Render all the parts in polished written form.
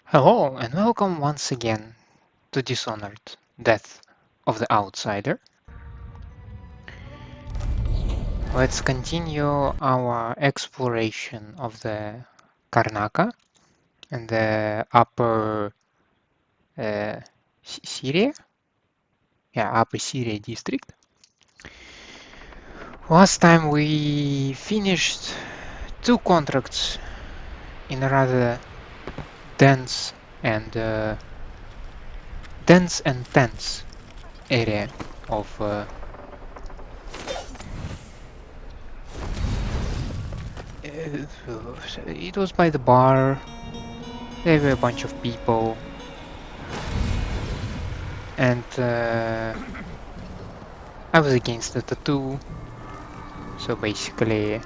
Hello and welcome once again to Dishonored Death of the Outsider. Let's continue our exploration of the Karnaka and the upper Syria? Yeah, upper Syria district. Last time we finished two contracts in a rather dense and tense area of it was by the bar. There were a bunch of people, and I was against the tattoo. So basically,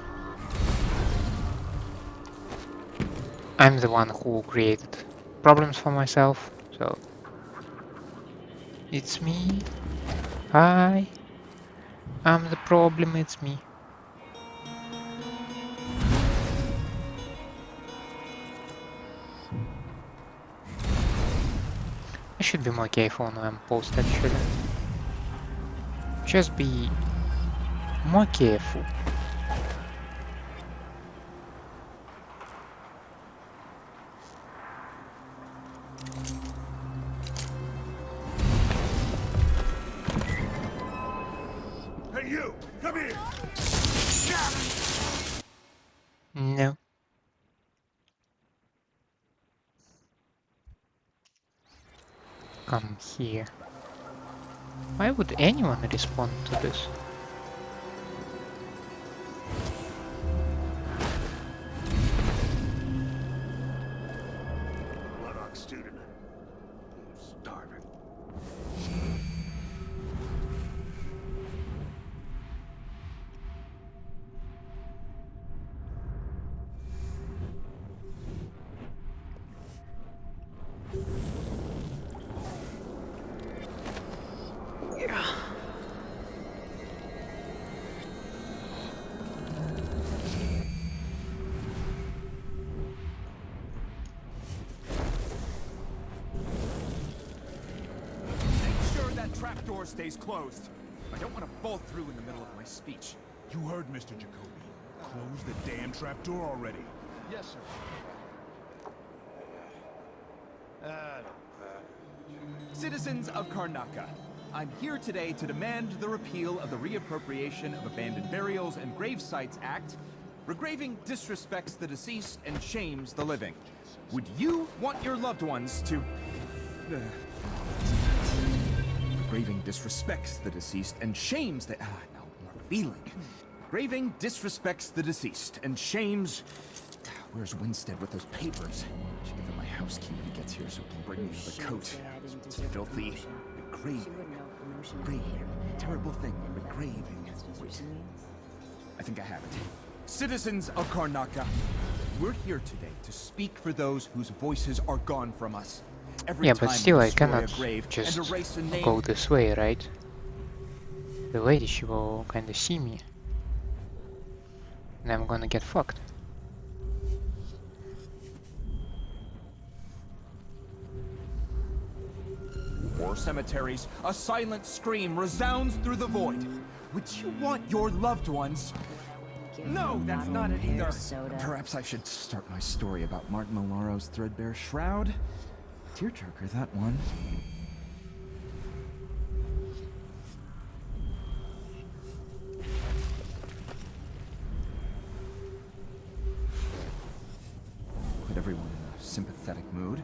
I'm the one who created problems for myself. So it's me. Hi, I'm the problem. It's me. I should be more careful when I'm post actually. Just be more careful. Hey you, come here! No. Come here. Why would anyone respond to this? Bloodhawk student. I'm starving. Make sure that trapdoor stays closed. I don't want to fall through in the middle of my speech. You heard Mr. Jacobi. Close the damn trapdoor already. Yes, sir. Citizens of Karnaka, I'm here today to demand the repeal of the Reappropriation of Abandoned Burials and Grave Sites Act. Regraving disrespects the deceased and shames the living. Would you want your loved ones to... Regraving disrespects the deceased and shames the... no, more feeling. Graving disrespects the deceased and shames... Where's Winstead with those papers? Should give him my house key when he gets here so he can bring me the coat. It's filthy. Regraving. Regraving. Terrible thing. Regraving. Wait. I think I have it. Citizens of Karnaka, we're here today to speak for those whose voices are gone from us. Every Yeah, time but still we I destroy cannot a grave just and erase a name. go this way, right? The lady, she will kinda see me. And I'm gonna get fucked. War cemeteries, a silent scream resounds through the void. Would you want your loved ones? No, that's not it either. Perhaps I should start my story about Martin Malaro's threadbare shroud. Tearjerker, that one. Put everyone in a sympathetic mood.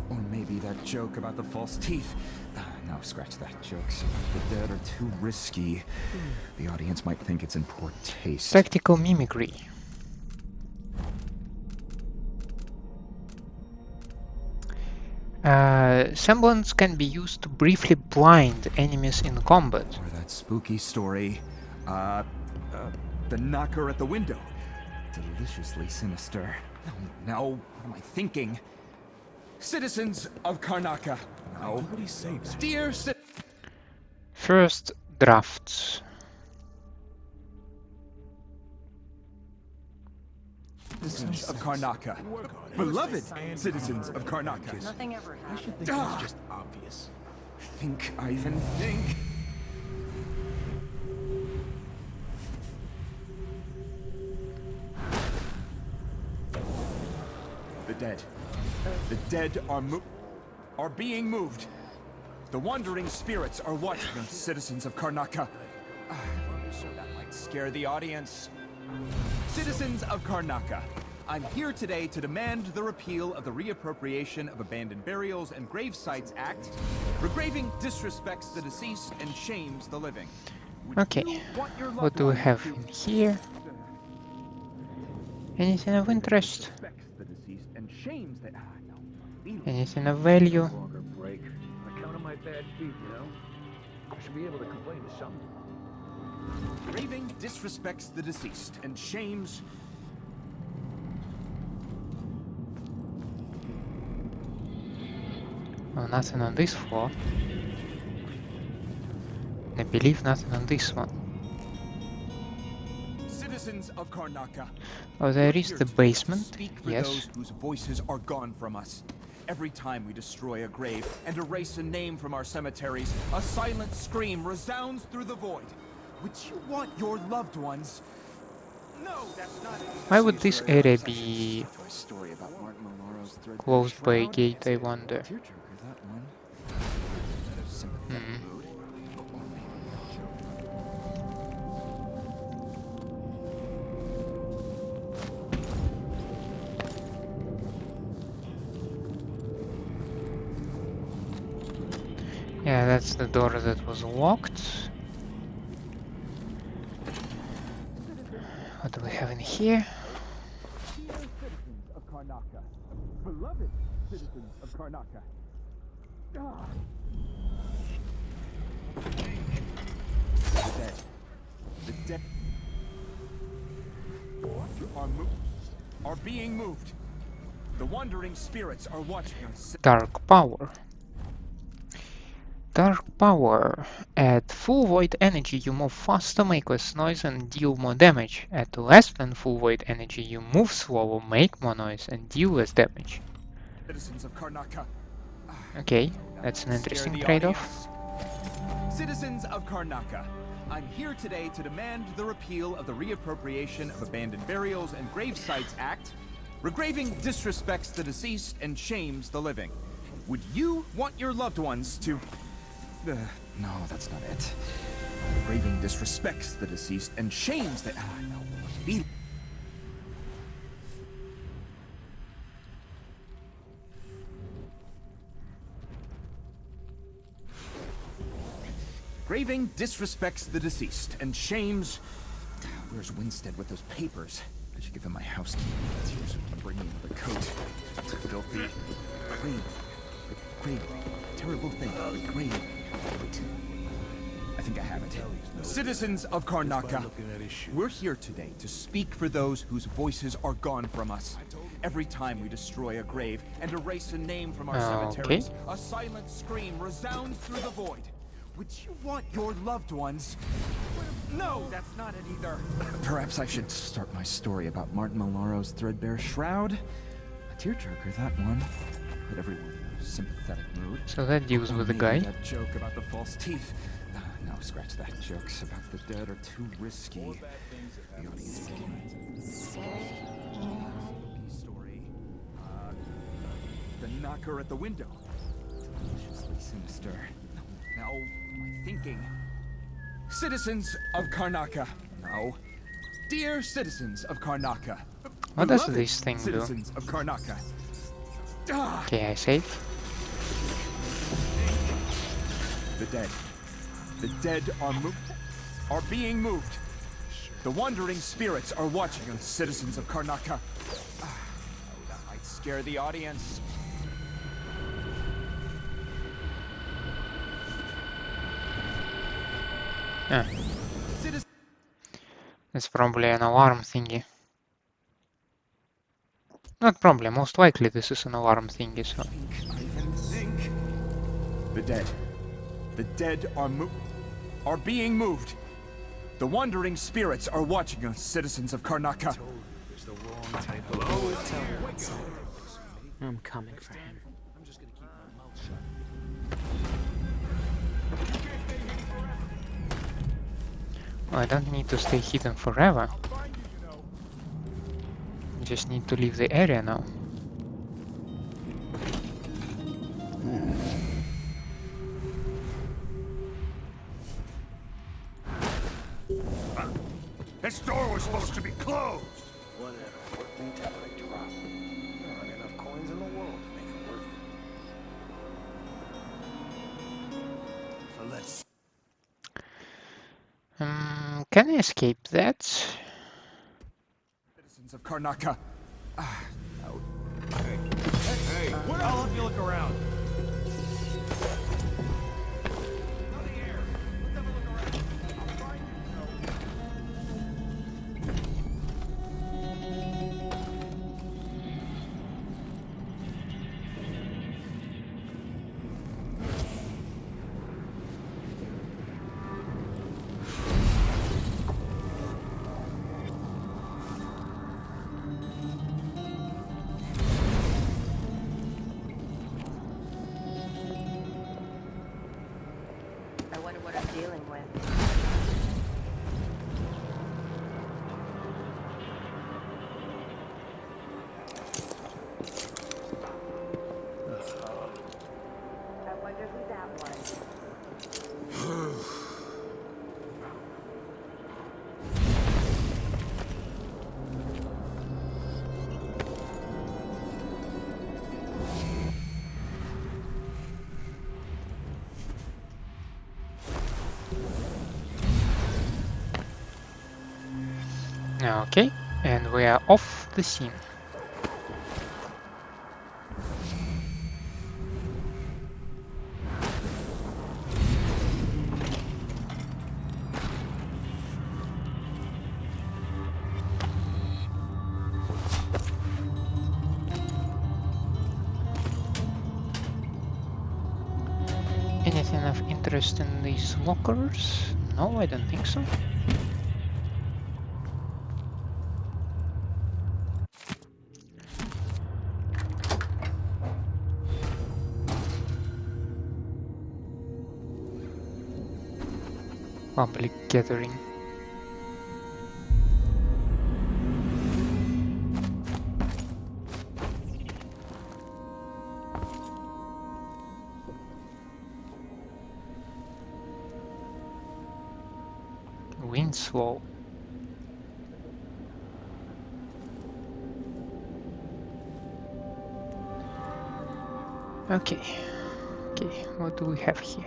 Or maybe that joke about the false teeth. No, scratch that. Jokes about the dead are too risky. The audience might think it's in poor taste. Practical mimicry. Semblance can be used to briefly blind enemies in combat. Or that spooky story. The knocker at the window. Deliciously sinister. No, what am I thinking? Citizens of Karnaka. No. What do you say? Dear First drafts. citizens of Karnaca. Beloved citizens of Karnaca. Nothing ever I should happened. think it's just obvious. Think, Ivan, think. The dead. The dead are being moved. The wandering spirits are watching us, citizens of Karnaca. So that might scare the audience. Citizens of Karnaca, I'm here today to demand the repeal of the Reappropriation of Abandoned Burials and Grave Sites Act. Regraving disrespects the deceased and shames the living. Would Okay, you want your what loved do we ones have to in here? Anything of interest? disrespects the deceased and shames the Anything of value? Longer break. I count on my bad feet, you know? I should be able to complain to someone. Raving disrespects the deceased and shames. Oh, nothing on this floor. I believe nothing on this one. Citizens of Karnaca. Oh, there We're is here the today to basement. speak for Yes. those whose voices are gone from us. Every time we destroy a grave and erase a name from our cemeteries, a silent scream resounds through the void. Would you want your loved ones? No, that's not it. Why would this area be To a story about Martin Maloro's threadbare closed by a shroud? gate, I wonder? Tearjerker, that one. Sympathetic mood. Yeah, that's the door that was locked. What do we have in here? Dear citizens of Karnaca, beloved citizens of Karnaca. The dead. The dead are being moved. The wandering spirits are watching us. Dark power. Dark power. At full void energy, you move faster, make less noise, and deal more damage. At less than full void energy, you move slower, make more noise, and deal less damage. Citizens of Karnaca. Okay, that's an interesting trade-off. Citizens of Karnaca, I'm here today to demand the repeal of the Reappropriation of Abandoned Burials and Grave Sites Act. Regraving disrespects the deceased and shames the living. Would you want your loved ones to... no, that's not it. Regraving disrespects the deceased and shames the... no. Billie. Graving disrespects the deceased and shames... Where's Winstead with those papers? I should give him my house key. Here's to bring him the coat. Filthy. Grave. Terrible thing. Grave. Wait. I think I have it. Citizens of Karnaca, we're here today to speak for those whose voices are gone from us. Every time we destroy a grave and erase a name from our cemeteries, a silent scream resounds through the void. Would you want your loved ones? No, that's not it either. Perhaps I should start my story about Martin Maloro's threadbare shroud. A tearjerker, that one. Put everyone in a sympathetic mood. So that deals with the guy. That joke about the false teeth. No, scratch that. Jokes about the dead are too risky. The audience story. The knocker at the window. Deliciously sinister. Now, my thinking. Citizens of Karnaca. No. Dear citizens of Karnaca. What does Beloved this thing do? Citizens of Karnaca. Okay, I save. The dead. The dead are being moved. The wandering spirits are watching us, citizens of Karnaca. That might scare the audience. Ah. It's probably an alarm thingy. Not probably, most likely this is an alarm thingy, so... Think. The dead. The dead are being moved. The wandering spirits are watching us, citizens of Karnaca. There's the wrong type of I'm coming for him. I'm just gonna keep my mouth shut. I don't need to stay hidden forever. Find you, you know. Just need to leave the area now. This door was supposed to be closed. Whatever. What things have I dropped? There aren't enough coins in the world to make it worth it. So let's. Can I escape that? Citizens of Karnaka. Hey, where I'll help you look around. I wonder what I'm dealing with. I wonder who that was. Okay, and we are off the scene. Anything of interest in these lockers? No, I don't think so. Public gathering. Wind slow. Okay. Okay, what do we have here?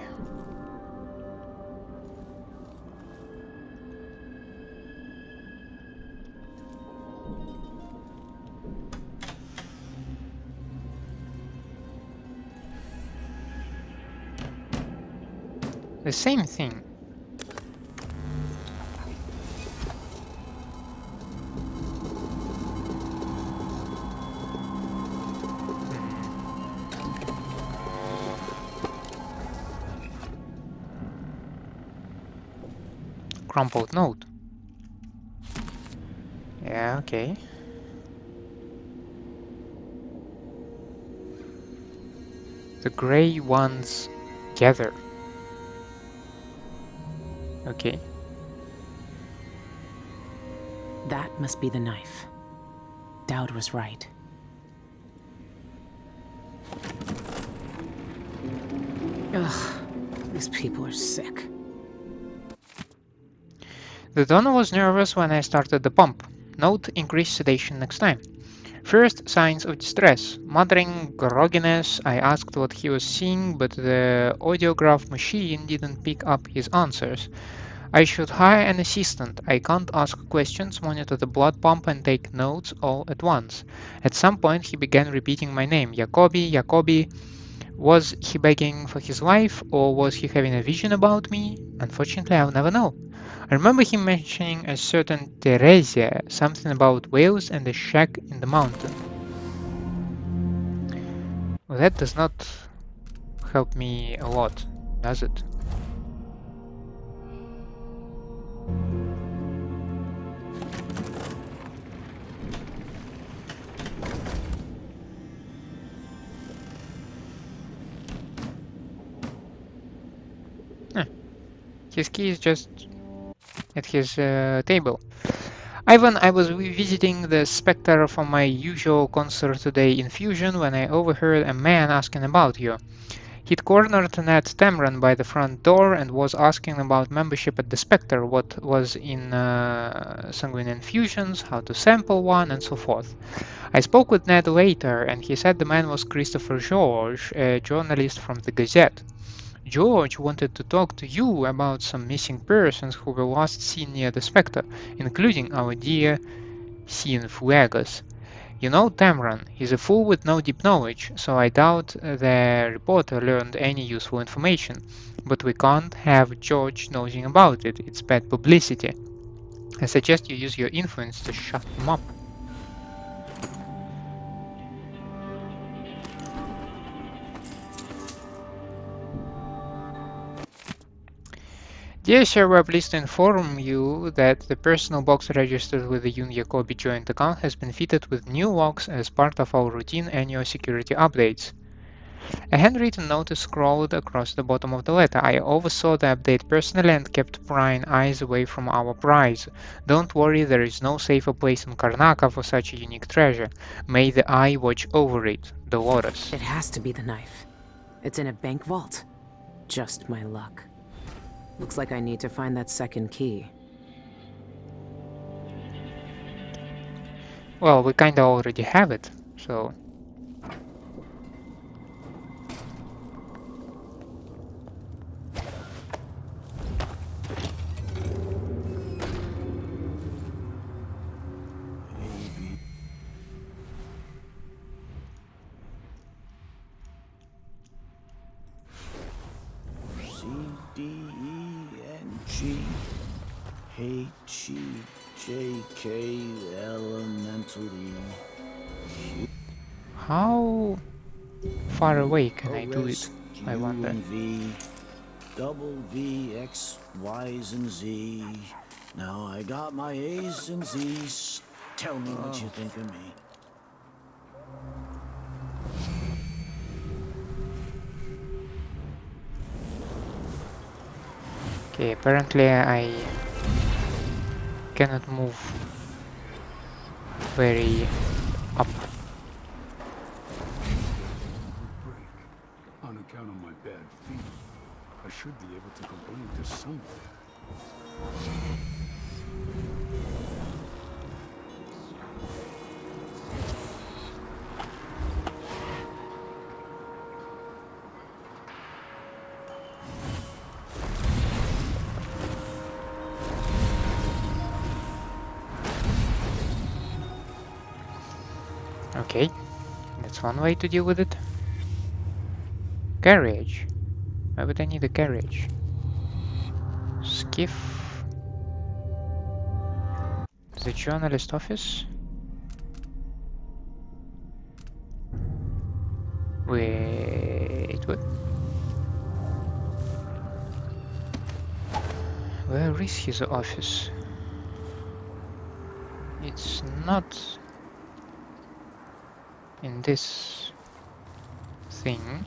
The same thing. Crumpled note. Yeah, okay. The gray ones gather. Okay. That must be the knife. Daud was right. Ugh, these people are sick. The donor was nervous when I started the pump. Note: increased sedation next time. First signs of distress. Muttering grogginess. I asked what he was seeing, but the audiograph machine didn't pick up his answers. I should hire an assistant. I can't ask questions, monitor the blood pump, and take notes all at once. At some point he began repeating my name. Jacobi, Jacobi. Was he begging for his life, or was he having a vision about me? Unfortunately, I'll never know. I remember him mentioning a certain Teresia, something about whales and a shack in the mountain. Well, that does not help me a lot, does it? His key is just at his table. Ivan, I was visiting the Spectre for my usual concert today in Fusion when I overheard a man asking about you. He'd cornered Ned Tamron by the front door and was asking about membership at the Spectre, what was in sanguine infusions, how to sample one, and so forth. I spoke with Ned later, and he said the man was Christopher George, a journalist from the Gazette. George wanted to talk to you about some missing persons who were last seen near the Spectre, including our dear Cienguegos. You know Tamron, he's a fool with no deep knowledge, so I doubt the reporter learned any useful information. But we can't have George nosing about it, it's bad publicity. I suggest you use your influence to shut him up. Dear sir, we're pleased to inform you that the personal box registered with the Ivan Jacobi joint account has been fitted with new locks as part of our routine annual security updates. A handwritten notice scrolled across the bottom of the letter. I oversaw the update personally and kept prying eyes away from our prize. Don't worry, there is no safer place in Karnaka for such a unique treasure. May the Eye watch over it. Dolores. It has to be the knife. It's in a bank vault. Just my luck. Looks like I need to find that second key. Well, we kinda already have it, so... Elementally. How far away can I do it, I wonder? V, double V, X, Y's, and Z. Now I got my A's and Z's. Tell me what you think of me. Okay, apparently I cannot move very up. Break. On account of my bad feet, I should be able to complain to someone. Okay, that's one way to deal with it. Carriage. Why would I need a carriage? Skiff. The journalist office. Wait, what? Where is his office? It's not in this thing.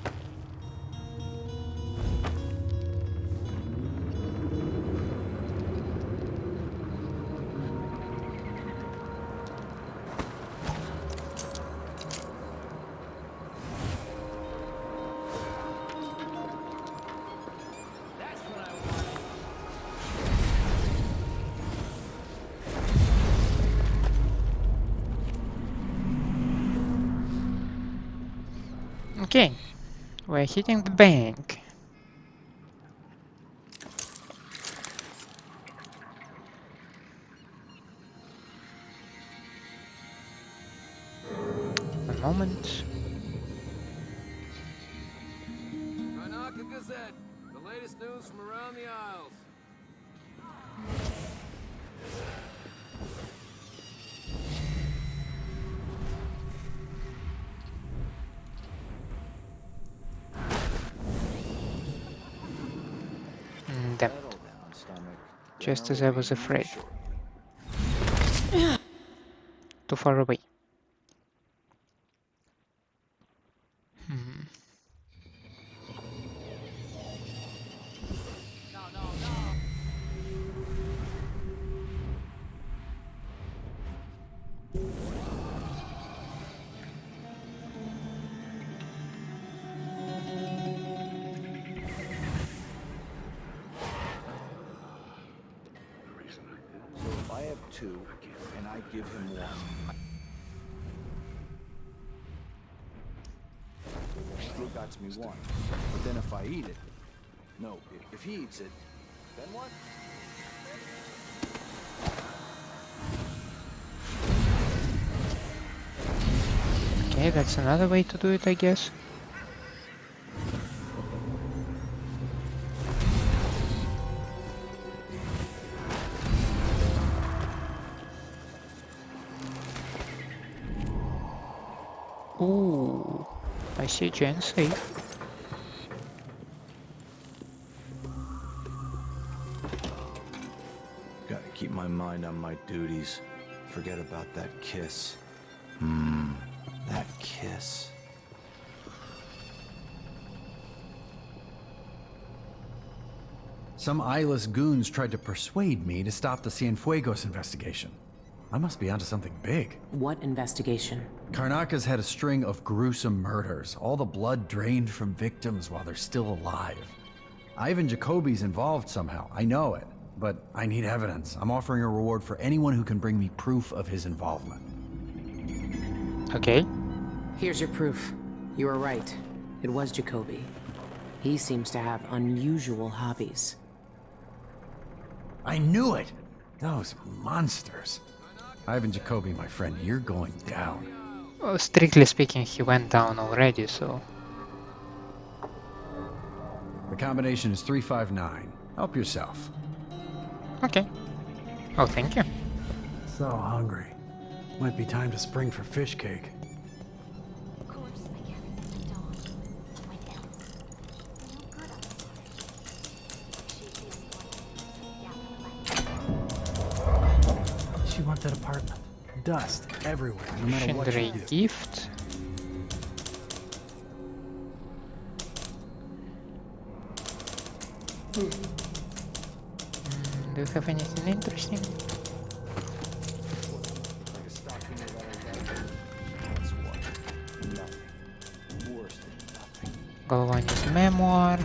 Okay, we're hitting the bank. One moment. Karnaka Gazette, the latest news from around the Isles. Damn it. Just as I was afraid. Too far away. get 2, and I give him 1. Still got me 1. But then if I eat it... No, if he eats it, then what? Okay, that's another way to do it, I guess. Ooh, I see a giant safe. Gotta keep my mind on my duties. Forget about that kiss. That kiss. Some eyeless goons tried to persuade me to stop the Cienguegos investigation. I must be onto something big. What investigation? Karnaka's had a string of gruesome murders, all the blood drained from victims while they're still alive. Ivan Jacobi's involved somehow, I know it, but I need evidence. I'm offering a reward for anyone who can bring me proof of his involvement. Okay. Here's your proof. You were right. It was Jacobi. He seems to have unusual hobbies. I knew it! Those monsters. Ivan Jacobi, my friend, you're going down. Well, strictly speaking, he went down already, so... The combination is 359. Help yourself. Okay. Oh, thank you. So hungry. Might be time to spring for fish cake. Of course, I carried them to Daud. When else? No good on the She's the only one. She wants that apartment. Dust everywhere, no matter what Shindra you do. gift. Do you have anything interesting? Galvani's memoir.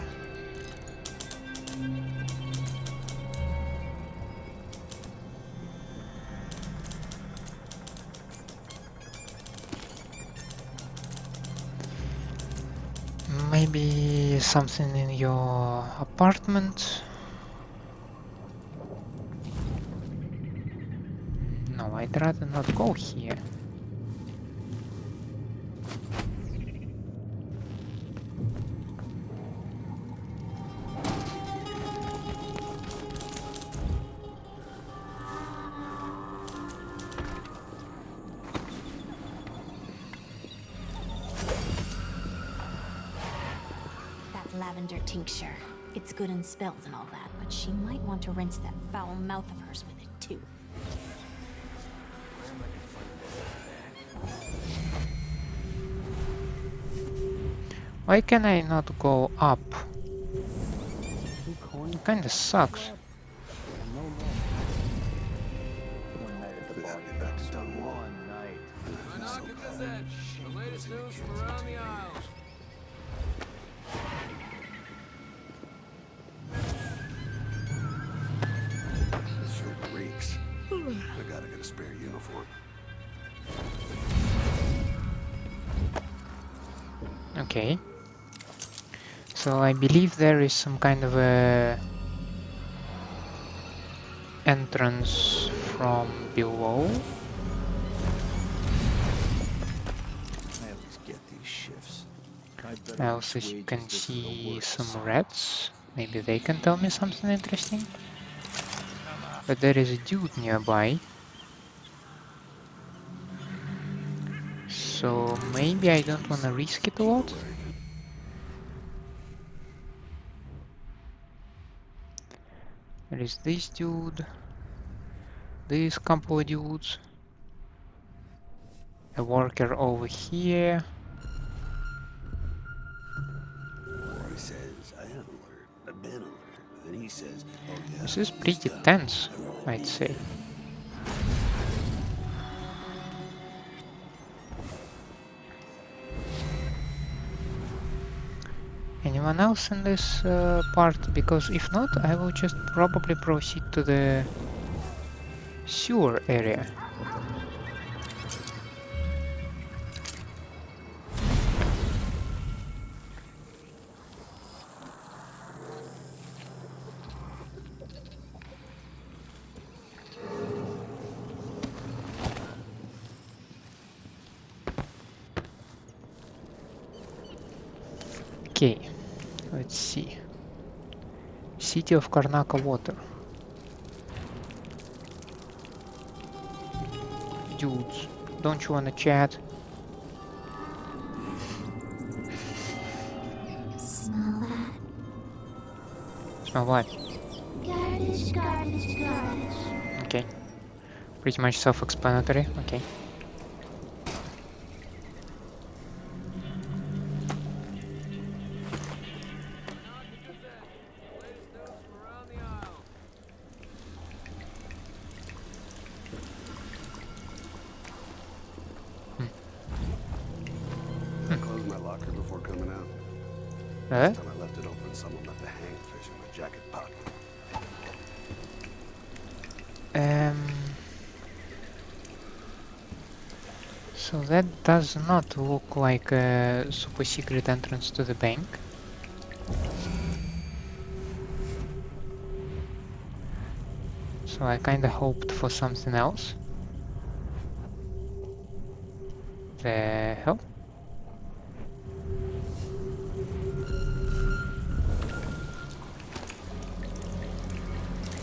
Maybe something in your apartment. No, I'd rather not go here. Lavender tincture. It's good in spells and all that, but she might want to rinse that foul mouth of hers with it too. Why can I not go up? It kinda sucks. The latest news from around the Isles. This sure reeks. I gotta get a spare uniform. Okay. So I believe there is some kind of a entrance from below. I always get these shifts. Also, as you can see some rats. Maybe they can tell me something interesting. But there is a dude nearby. So maybe I don't want to risk it a lot. There is this dude. This couple of dudes. A worker over here. He says, I am alert. I've been alert. But then he says, oh yeah. This is pretty tense, I'd say. Anyone else in this part? Because if not, I will just probably proceed to the sewer area. Okay, let's see. City of Karnaka water. Dudes, don't you wanna chat? Smell that? Smell what? Garbage, garbage, garbage. Okay. Pretty much self-explanatory. Okay. I closed my locker before coming out. Huh? Last time I left it open, someone left a hangfish in my jacket pocket. So that does not look like a super secret entrance to the bank. So I kinda hoped for something else. The hell?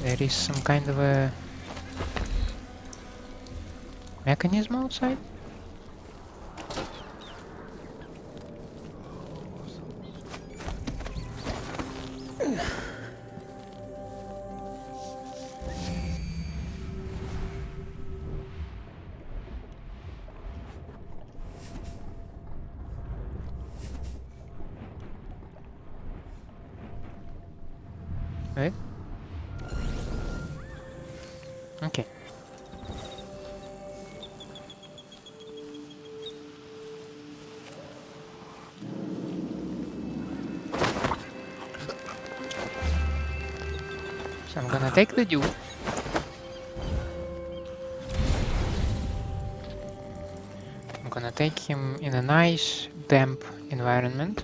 There is some kind of a mechanism outside? Right? Okay. So I'm gonna take the dude. I'm gonna take him in a nice, damp environment.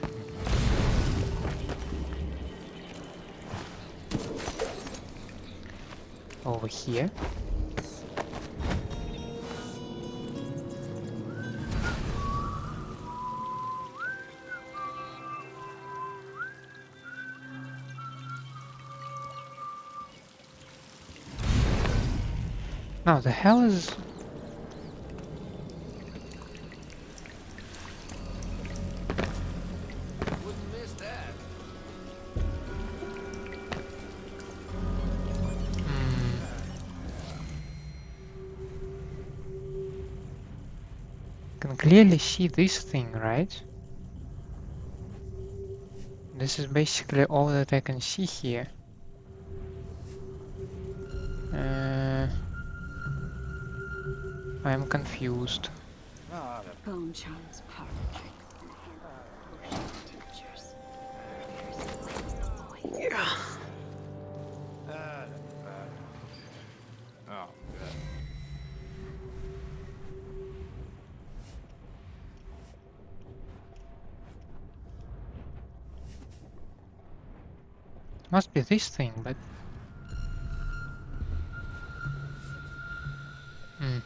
Over here. Now the hell is... Wouldn't miss that. Can clearly see this thing, right? This is basically all that I can see here. I'm confused. Bonecharm's power trick. Potion tinctures. Oh, good. Must be this thing, but... Hmm.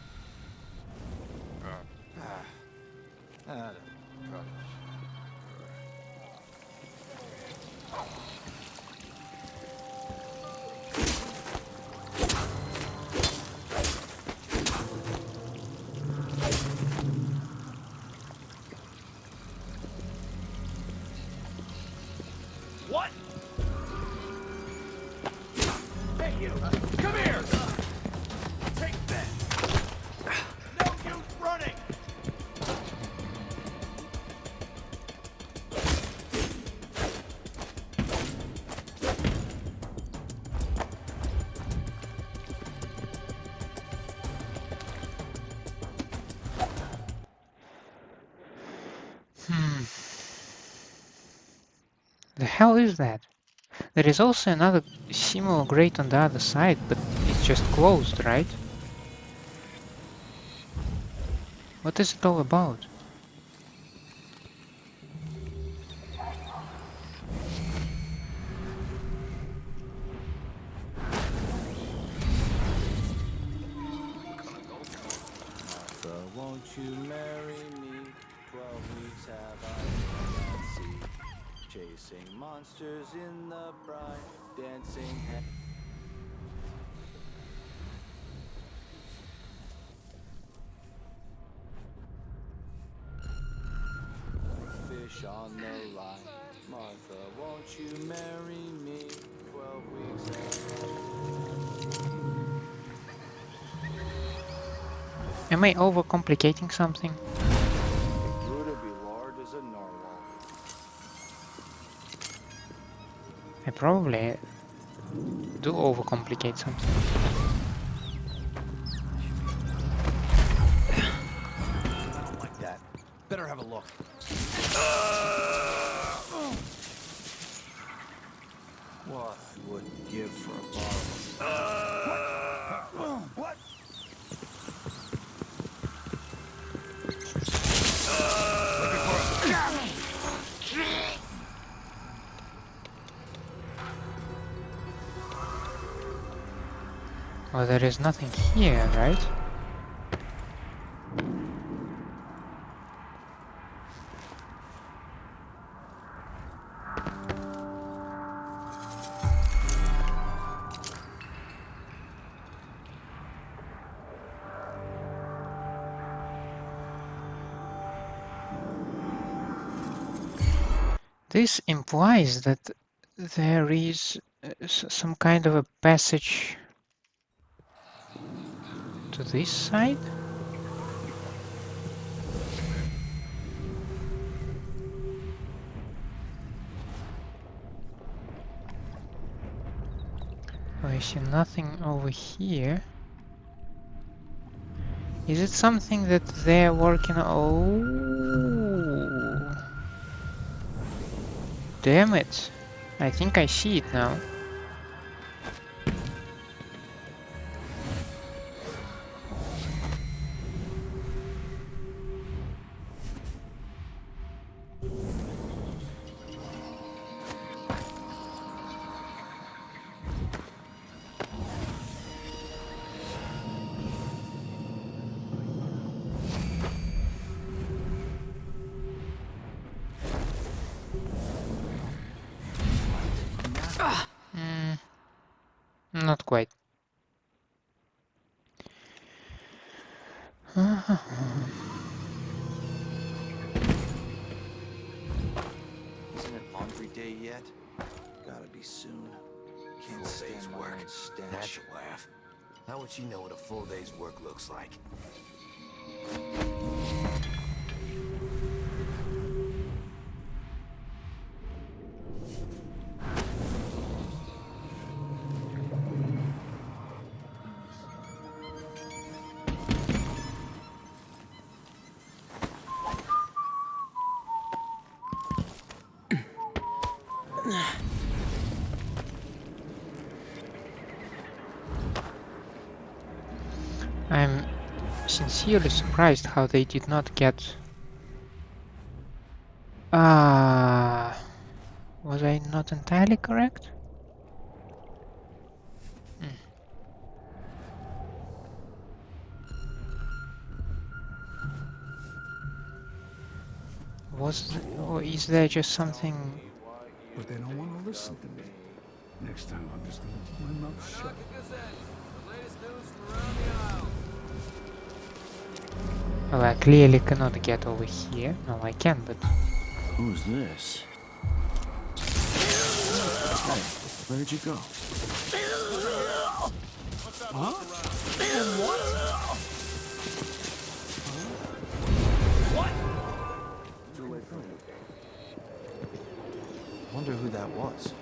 What? Hey, you! Come here! Take that! No use running! The hell is that? There is also another similar grate on the other side, but it's just closed, right? What is it all about? Martha, won't you marry me? 12 weeks have I been at sea, chasing monsters in the brine, dancing. Fish on the line. Martha, won't you marry me? 12 weeks Am I overcomplicating something? grew to be large as a narwhal. I probably do overcomplicate something. I don't like that. Better have a look. What I wouldn't give for a bottle. What? Well, there is nothing here, right? This implies that there is some kind of a passage to this side? Oh, I see nothing over here. Is it something that they're working on? Oh, damn it. I think I see it now. Not quite. Isn't it laundry day yet? Gotta be soon. Can't stand my own stench. That's a laugh. How would she know what a full day's work looks like? I'm sincerely surprised how they did not get... was I not entirely correct? Or is there just something... But they don't want to listen to me. Next time I'm just gonna keep my mouth shut. The latest news from around the aisle. Well, I clearly cannot get over here. No, I can, but... Who's this? Hey, where'd you go? Huh? Wonder who that was.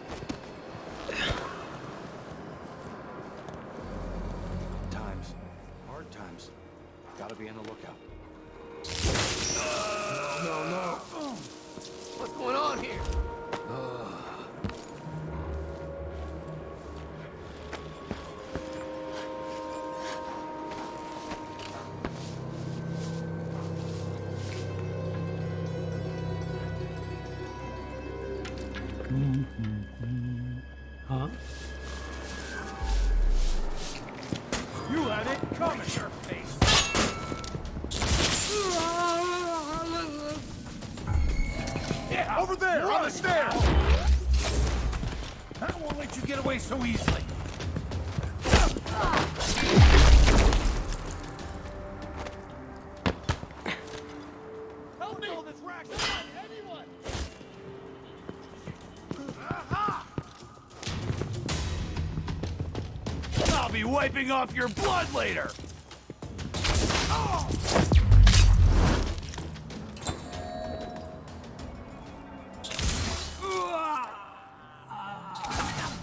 Times. Hard times. Gotta be on the lookout. No. What's going on here? Huh? You had it coming, your face. Yeah, over there, on the stairs. I won't let you get away so easily. Help me! This rack! Anyone! I'll be wiping off your blood later.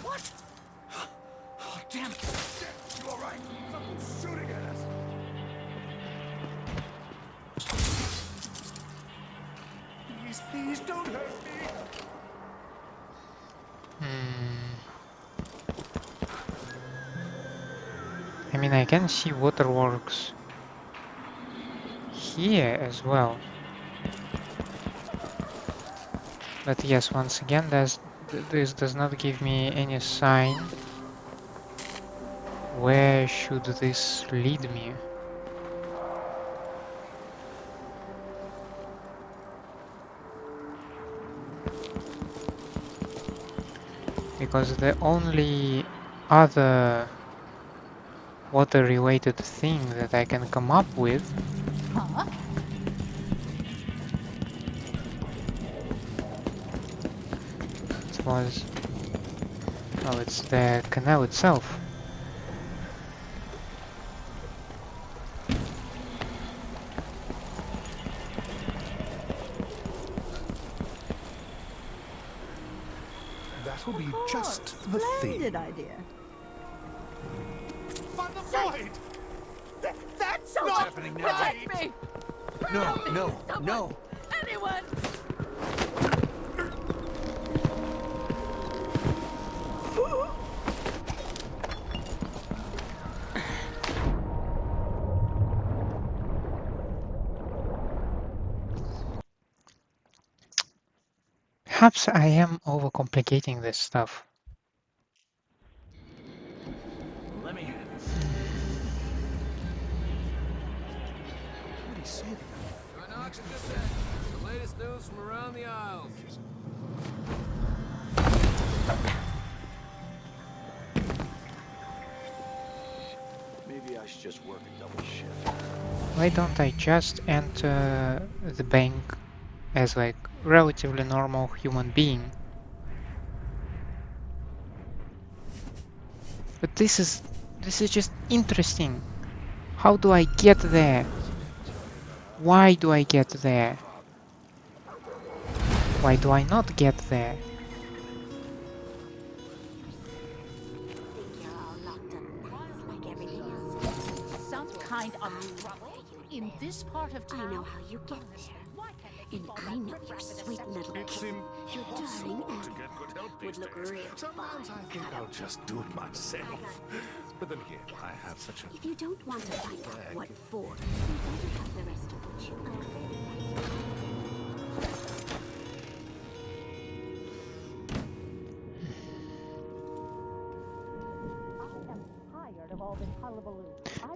What? Oh, damn it! You all right? Someone's shooting at us. Please don't hurt me. I mean, I can see waterworks here as well. But yes, once again, this does not give me any sign. Where should this lead me? Because the only other water-related thing that I can come up with was... oh, it's the canal itself. That'll be just the thing. Splendid idea. Find the void! That's not happening now. Protect me! No. Anyone! Perhaps I am overcomplicating this stuff. Let me have it. What did he say to them? The latest news from around the Isles. Maybe I should just work a double shift. Why don't I just enter the bank as like relatively normal human being? But this is just interesting. How do I get there? Why do I get there? Why do I not get there? Some kind of trouble in this part of town. I know how you get there. And I know your sweet little kid. Your darling animal would look real Sometimes I think I'll just do it myself. But then again, I have such a... If you don't want to find out what for, you better have the rest of the children.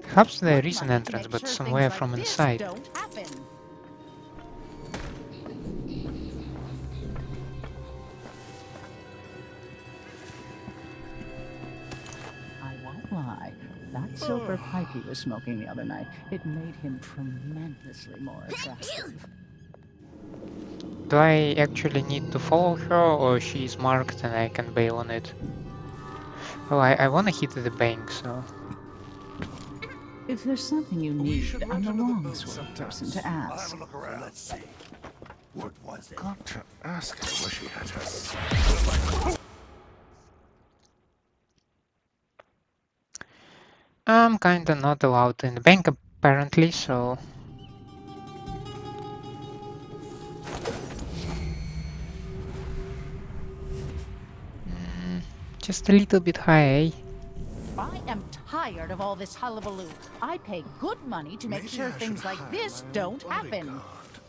Perhaps there is an entrance, but somewhere from inside. I won't lie. That silver pipe he was smoking the other night, it made him tremendously more attractive. Do I actually need to follow her, or she's marked and I can bail on it? Oh, I wanna hit the bank, so... If there's something you need, I'm the wrong sort of person to I'll ask. have a look around. Let's see. What was it? Got to ask her where she had her... I'm kinda not allowed in the bank apparently, so... Just a little bit high. I am tired of all this hullabaloo. I pay good money to make sure things like this don't happen.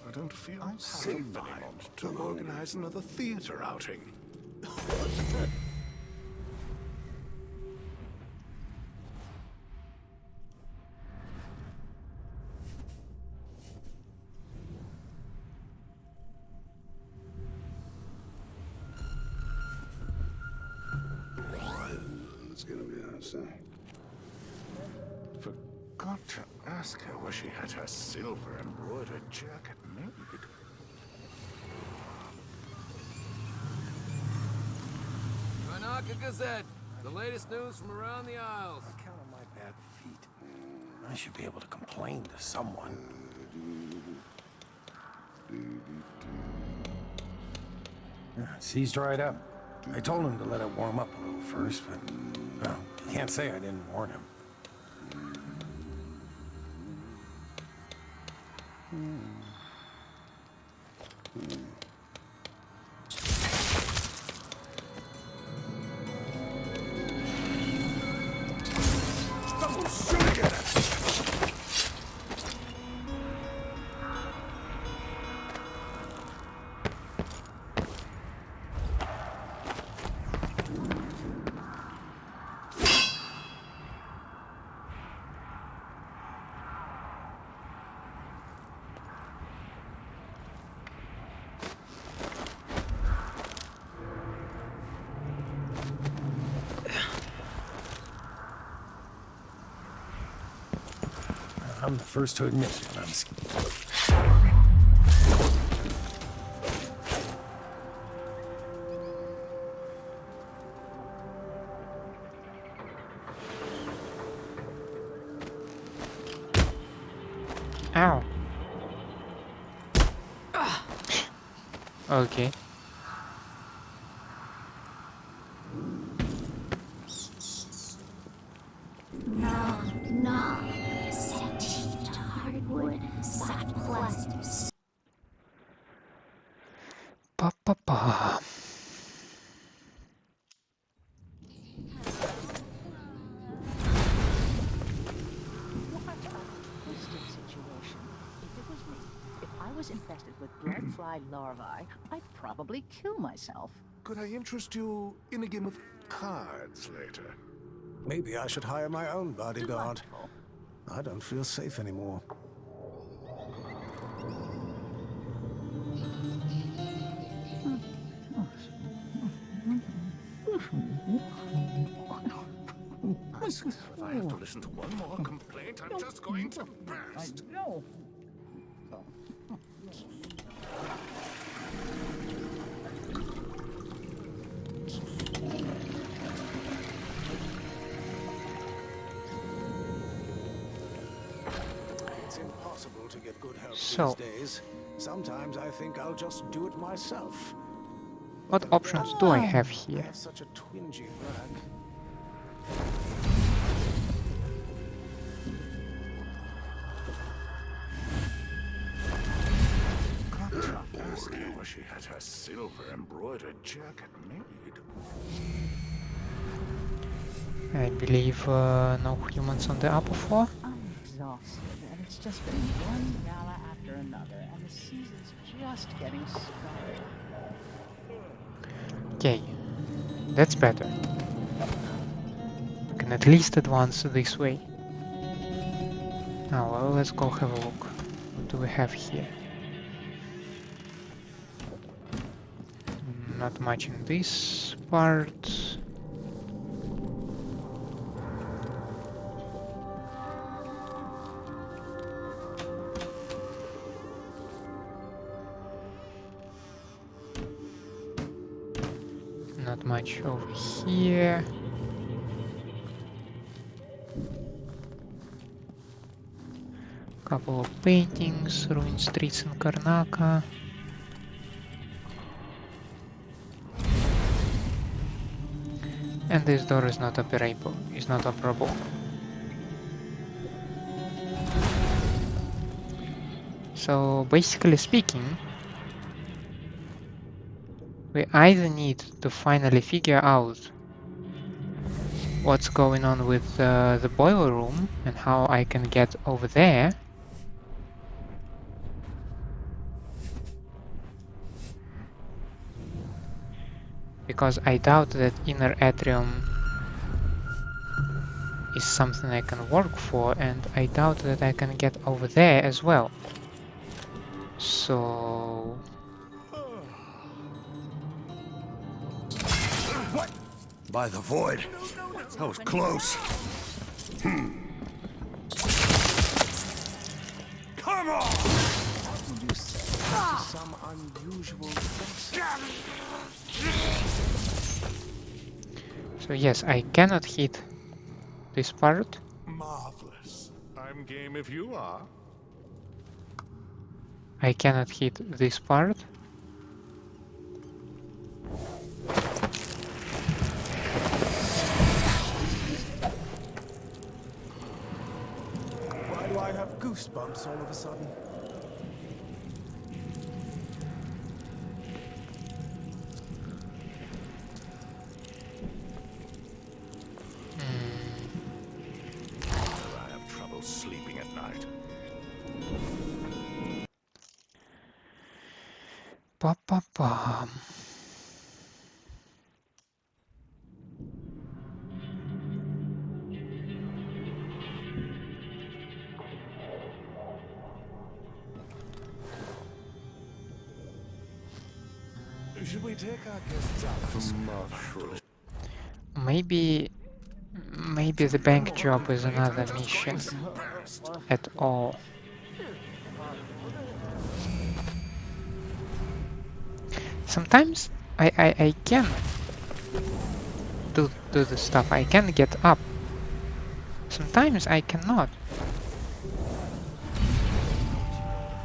I don't feel safe anymore to organize another theater outing. It's gonna be outside. Forgot to ask her where she had her silver embroidered jacket made. Ranaka Gazette. The latest news from around the Isles. On account of my bad feet, I should be able to complain to someone. Yeah, it seized right up. I told him to let it warm up a little first, but well, you can't say I didn't warn him. Someone's shooting at us! I'm the first to admit when I'm Ow. Okay. No. Set hardwood, soft plasters. Pa pa pa. Twisted situation. If it was me, if I was infested with bloodfly larvae, I'd probably kill myself. Could I interest you in a game of cards later? Maybe I should hire my own bodyguard. Delightful. I don't feel safe anymore. I swear, if I have to listen to one more complaint, I'm just going to burst. No. It's impossible to get good help So. these days. Sometimes I think I'll just do it myself. What options do I have I here? have such a twingy back. Got to ask her where she had her silver embroidered jacket made. I believe no humans on the upper floor. I'm exhausted, and it's just been one gala after another, and the season's just getting started. Okay, that's better. We can at least advance this way. Now, well, let's go have a look. What do we have here? Not much in this part. Not much over here. Couple of paintings, ruined streets in Karnaka. And this door is not operable. So basically speaking, we either need to finally figure out what's going on with the boiler room and how I can get over there, because I doubt that inner atrium is something I can work for, and I doubt that I can get over there as well. So... What? By the void. That was close. Come on! You said some unusual So yes, I cannot hit this part. Marvelous. I'm game if you are. I cannot hit this part. Why do I have goosebumps all of a sudden? I have trouble sleeping at night. Pa pa pa. Should we take our guests out for mushrooms? Maybe the bank job is another mission at all. Sometimes I can do the stuff. I can get up. Sometimes I cannot.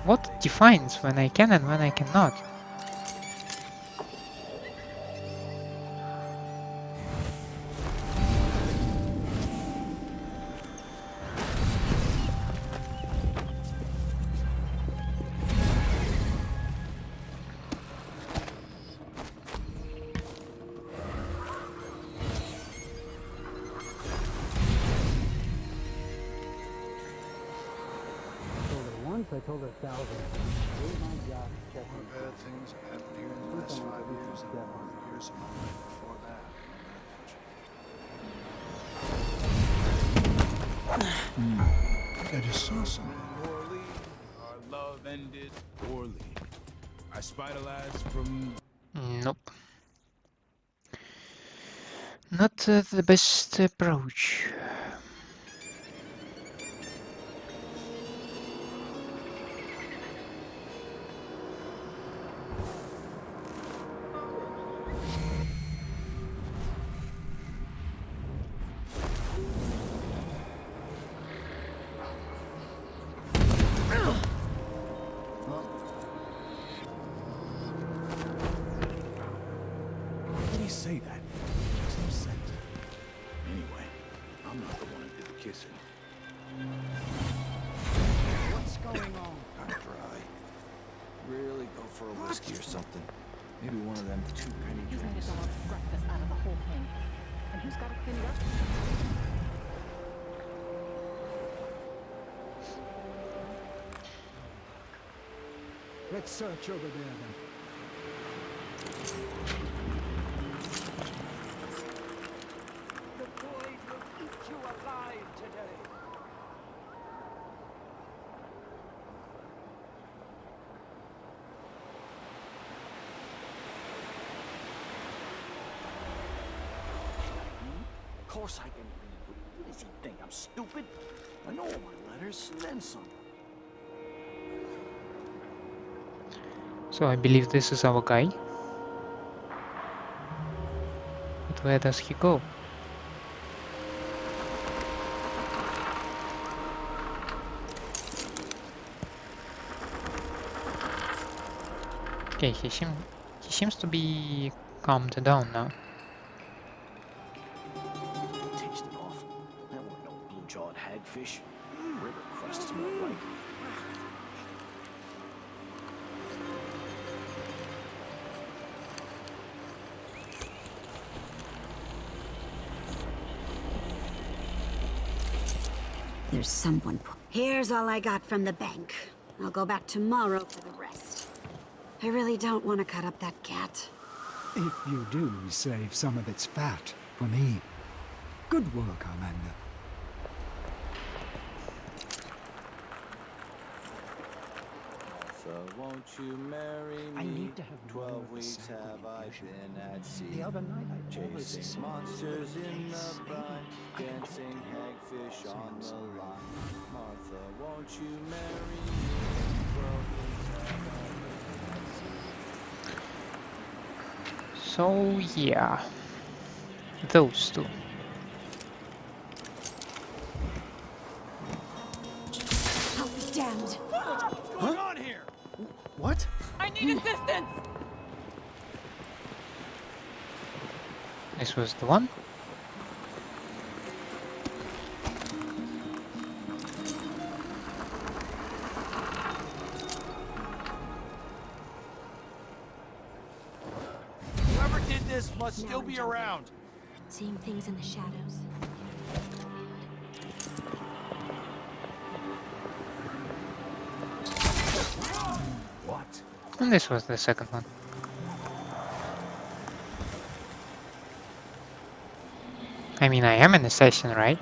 What defines when I can and when I cannot? I told her 1,000. My job checking. More bad things have happened here in the last 5 years than all the years of my life before that. I just saw something. Poorly, our love ended poorly. I spied a lads from... Nope. Not the best approach. Say that. Makes no sense. Anyway, I'm not the one who did the kissing. What's going on? Kinda dry. Really go for a whiskey or something. Maybe one of them 2-penny He's made drinks. a dog's breakfast out of the whole thing. And who's got to clean it up? Let's search over there then. The void will eat you alive today. Of course I can read. What does he think? I'm stupid? I know all my letters, and then some. So I believe this is our guy. But where does he go? Okay, he seems to be calmed down now. Tasted awful. That wasn't no blue-jawed hagfish. River crust smelled like. There's someone. Here's all I got from the bank. I'll go back tomorrow for the rest. I really don't want to cut up that cat. If you do, save some of its fat for me. Good work, Amanda. So won't you marry me? I need to have 12 weeks have I been at sea. The other night I Chasing monsters in the brine, dancing hagfish on the line. Martha, won't you marry me? 12 weeks have I been at sea. So yeah, those two. I'll be damned. What's going on here? What? I need assistance! This was the one. Whoever did this must still be around. Seeing things in the shadows. What? And this was the second one. I mean, I am an assassin, right?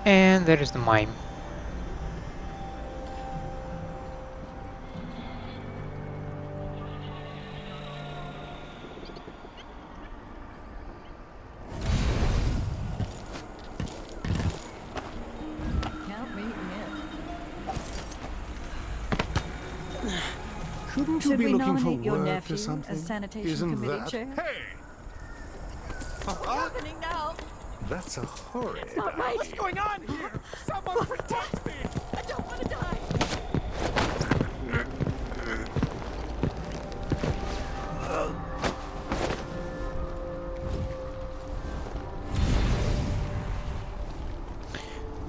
And there is the mime. Count me in. Shouldn't Should you be we looking for nominate your work nephew or something? as sanitation Isn't committee that... chair? Hey! What's happening now? That's a horrid. It's not right. What's going on here? Someone protect me! I don't want to die.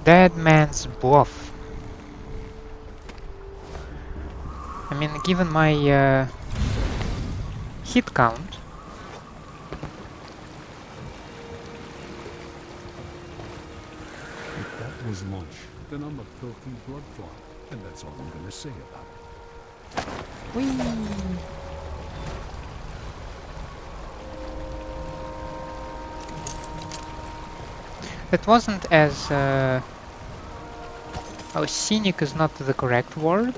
Dead man's bluff. I mean, given my hit count, If that was lunch, then I'm a filthy blood fly, and that's all I'm gonna say about it. it wasn't as oh, scenic is not the correct word.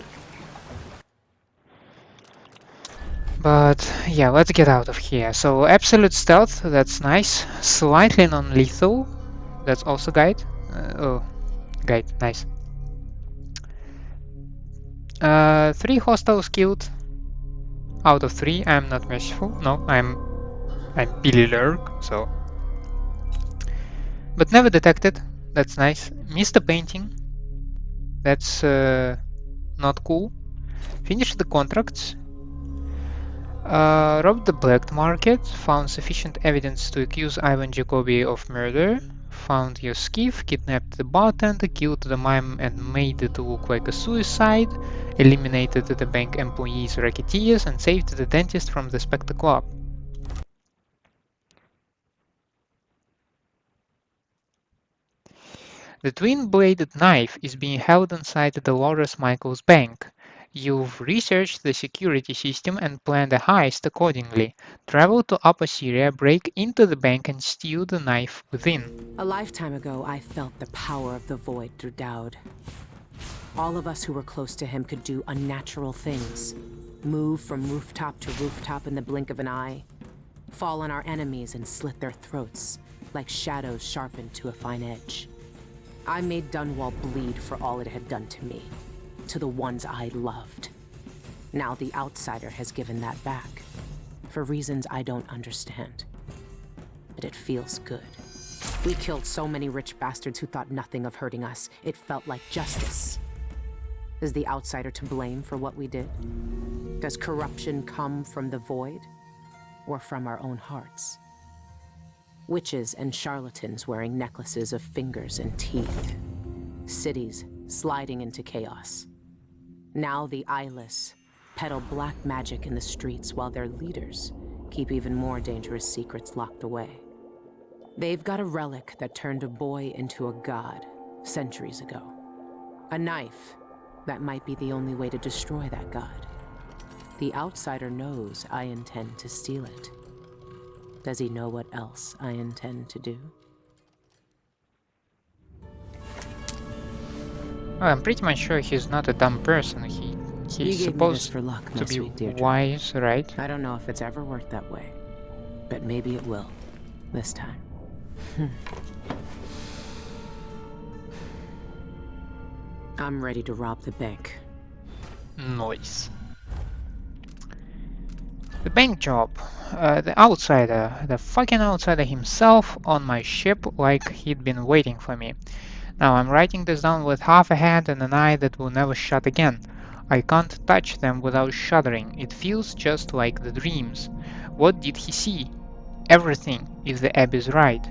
But yeah, let's get out of here. So absolute stealth, that's nice. Slightly non-lethal, that's also guide. Oh, guide, nice. 3 hostiles killed out of 3. I'm not merciful. No, I'm Billie Lurk, so. But never detected. That's nice. Missed a painting. That's not cool. Finished the contracts. Robbed the black market. Found sufficient evidence to accuse Ivan Jacobi of murder. Found your skiff. Kidnapped the bartender. Killed the mime and made it look like a suicide. Eliminated the bank employees' racketeers and saved the dentist from the Spectre Club. The twin-bladed knife is being held inside Dolores Michaels' bank. You've researched the security system and planned a heist accordingly. Travel to Upper Syria, break into the bank and steal the knife within. A lifetime ago, I felt the power of the void through Daud. All of us who were close to him could do unnatural things. Move from rooftop to rooftop in the blink of an eye. Fall on our enemies and slit their throats, like shadows sharpened to a fine edge. I made Dunwall bleed for all it had done to me, to the ones I loved. Now the outsider has given that back, for reasons I don't understand. But it feels good. We killed so many rich bastards who thought nothing of hurting us. It felt like justice. Is the outsider to blame for what we did? Does corruption come from the void, or from our own hearts? Witches and charlatans wearing necklaces of fingers and teeth. Cities sliding into chaos. Now the Eyeless, peddle black magic in the streets while their leaders keep even more dangerous secrets locked away. They've got a relic that turned a boy into a god centuries ago. A knife that might be the only way to destroy that god. The outsider knows I intend to steal it. Does he know what else I intend to do? Well, I'm pretty much sure he's not a dumb person. He's supposed for luck, to my be sweet Deirdre. wise, right? I don't know if it's ever worked that way, but maybe it will this time. I'm ready to rob the bank. Nice. The bank job. The outsider. The fucking outsider himself on my ship like he'd been waiting for me. Now I'm writing this down with half a hand and an eye that will never shut again. I can't touch them without shuddering. It feels just like the dreams. What did he see? Everything, if the Abb is right.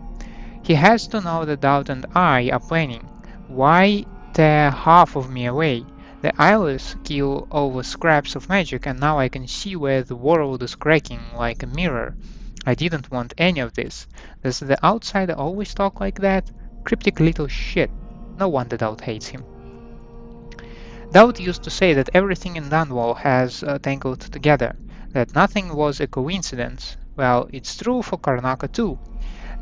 He has to know that Daud and I are planning. Why tear half of me away? The Eyeless kill over scraps of magic, and now I can see where the world is cracking like a mirror. I didn't want any of this. Does the outsider always talk like that? Cryptic little shit. No wonder Daud hates him. Daud used to say that everything in Dunwall has tangled together, that nothing was a coincidence. Well, it's true for Karnaca too.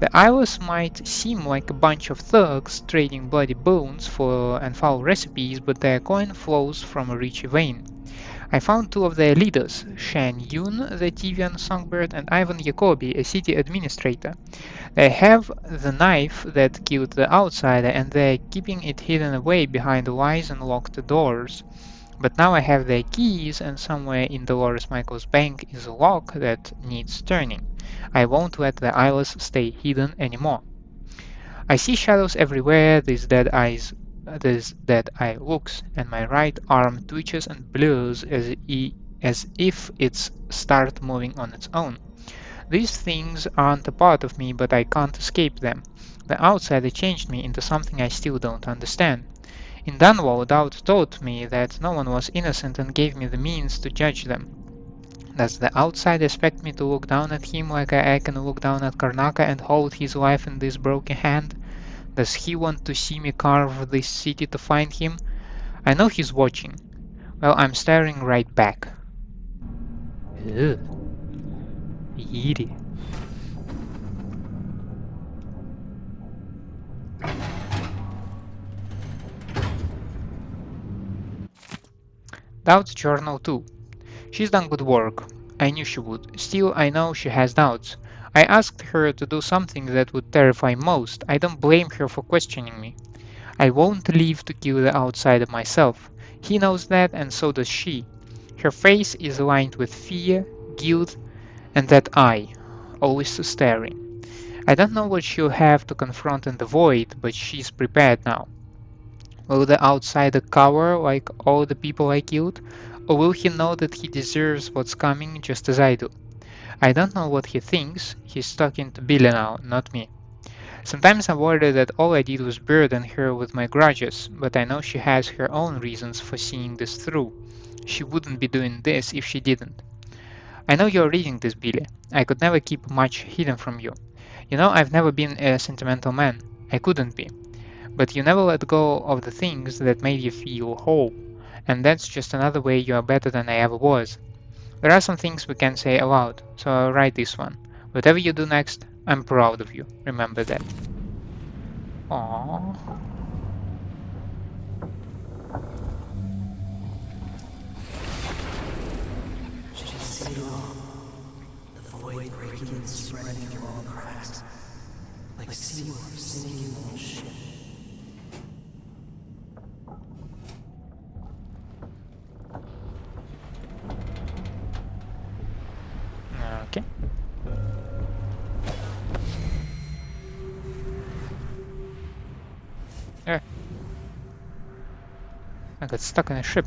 The Eyeless might seem like a bunch of thugs trading bloody bones and foul recipes, but their coin flows from a rich vein. I found two of their leaders, Shan Yun, the Tivian songbird, and Ivan Jacobi, a city administrator. They have the knife that killed the outsider, and they're keeping it hidden away behind wise and locked doors. But now I have their keys, and somewhere in Dolores Michael's bank is a lock that needs turning. I won't let the Eyeless stay hidden anymore. I see shadows everywhere, these dead eye looks, and my right arm twitches and blurs as if it's start moving on its own. These things aren't a part of me, but I can't escape them. The outsider changed me into something I still don't understand. In Dunwall, Daud taught me that no one was innocent and gave me the means to judge them. Does the outsider expect me to look down at him like I can look down at Karnaca and hold his life in this broken hand? Does he want to see me carve this city to find him? I know he's watching. Well, I'm staring right back. Ugh. Eerie. Daud's journal too. She's done good work. I knew she would. Still, I know she has doubts. I asked her to do something that would terrify most. I don't blame her for questioning me. I won't leave to kill the outsider myself. He knows that, and so does she. Her face is lined with fear, guilt, and that eye, always staring. I don't know what she'll have to confront in the void, but she's prepared now. Will the outsider cower like all the people I killed? Or will he know that he deserves what's coming just as I do? I don't know what he thinks. He's talking to Billie now, not me. Sometimes I worry that all I did was burden her with my grudges, but I know she has her own reasons for seeing this through. She wouldn't be doing this if she didn't. I know you're reading this, Billie. I could never keep much hidden from you. You know, I've never been a sentimental man. I couldn't be. But you never let go of the things that made you feel whole. And that's just another way you are better than I ever was. There are some things we can't say aloud, so I'll write this one. Whatever you do next, I'm proud of you. Remember that. Aww. She can see it all. The void breaking and spreading through all the cracks. Like seawater sinking on a ship. Okay. There. I got stuck in a ship.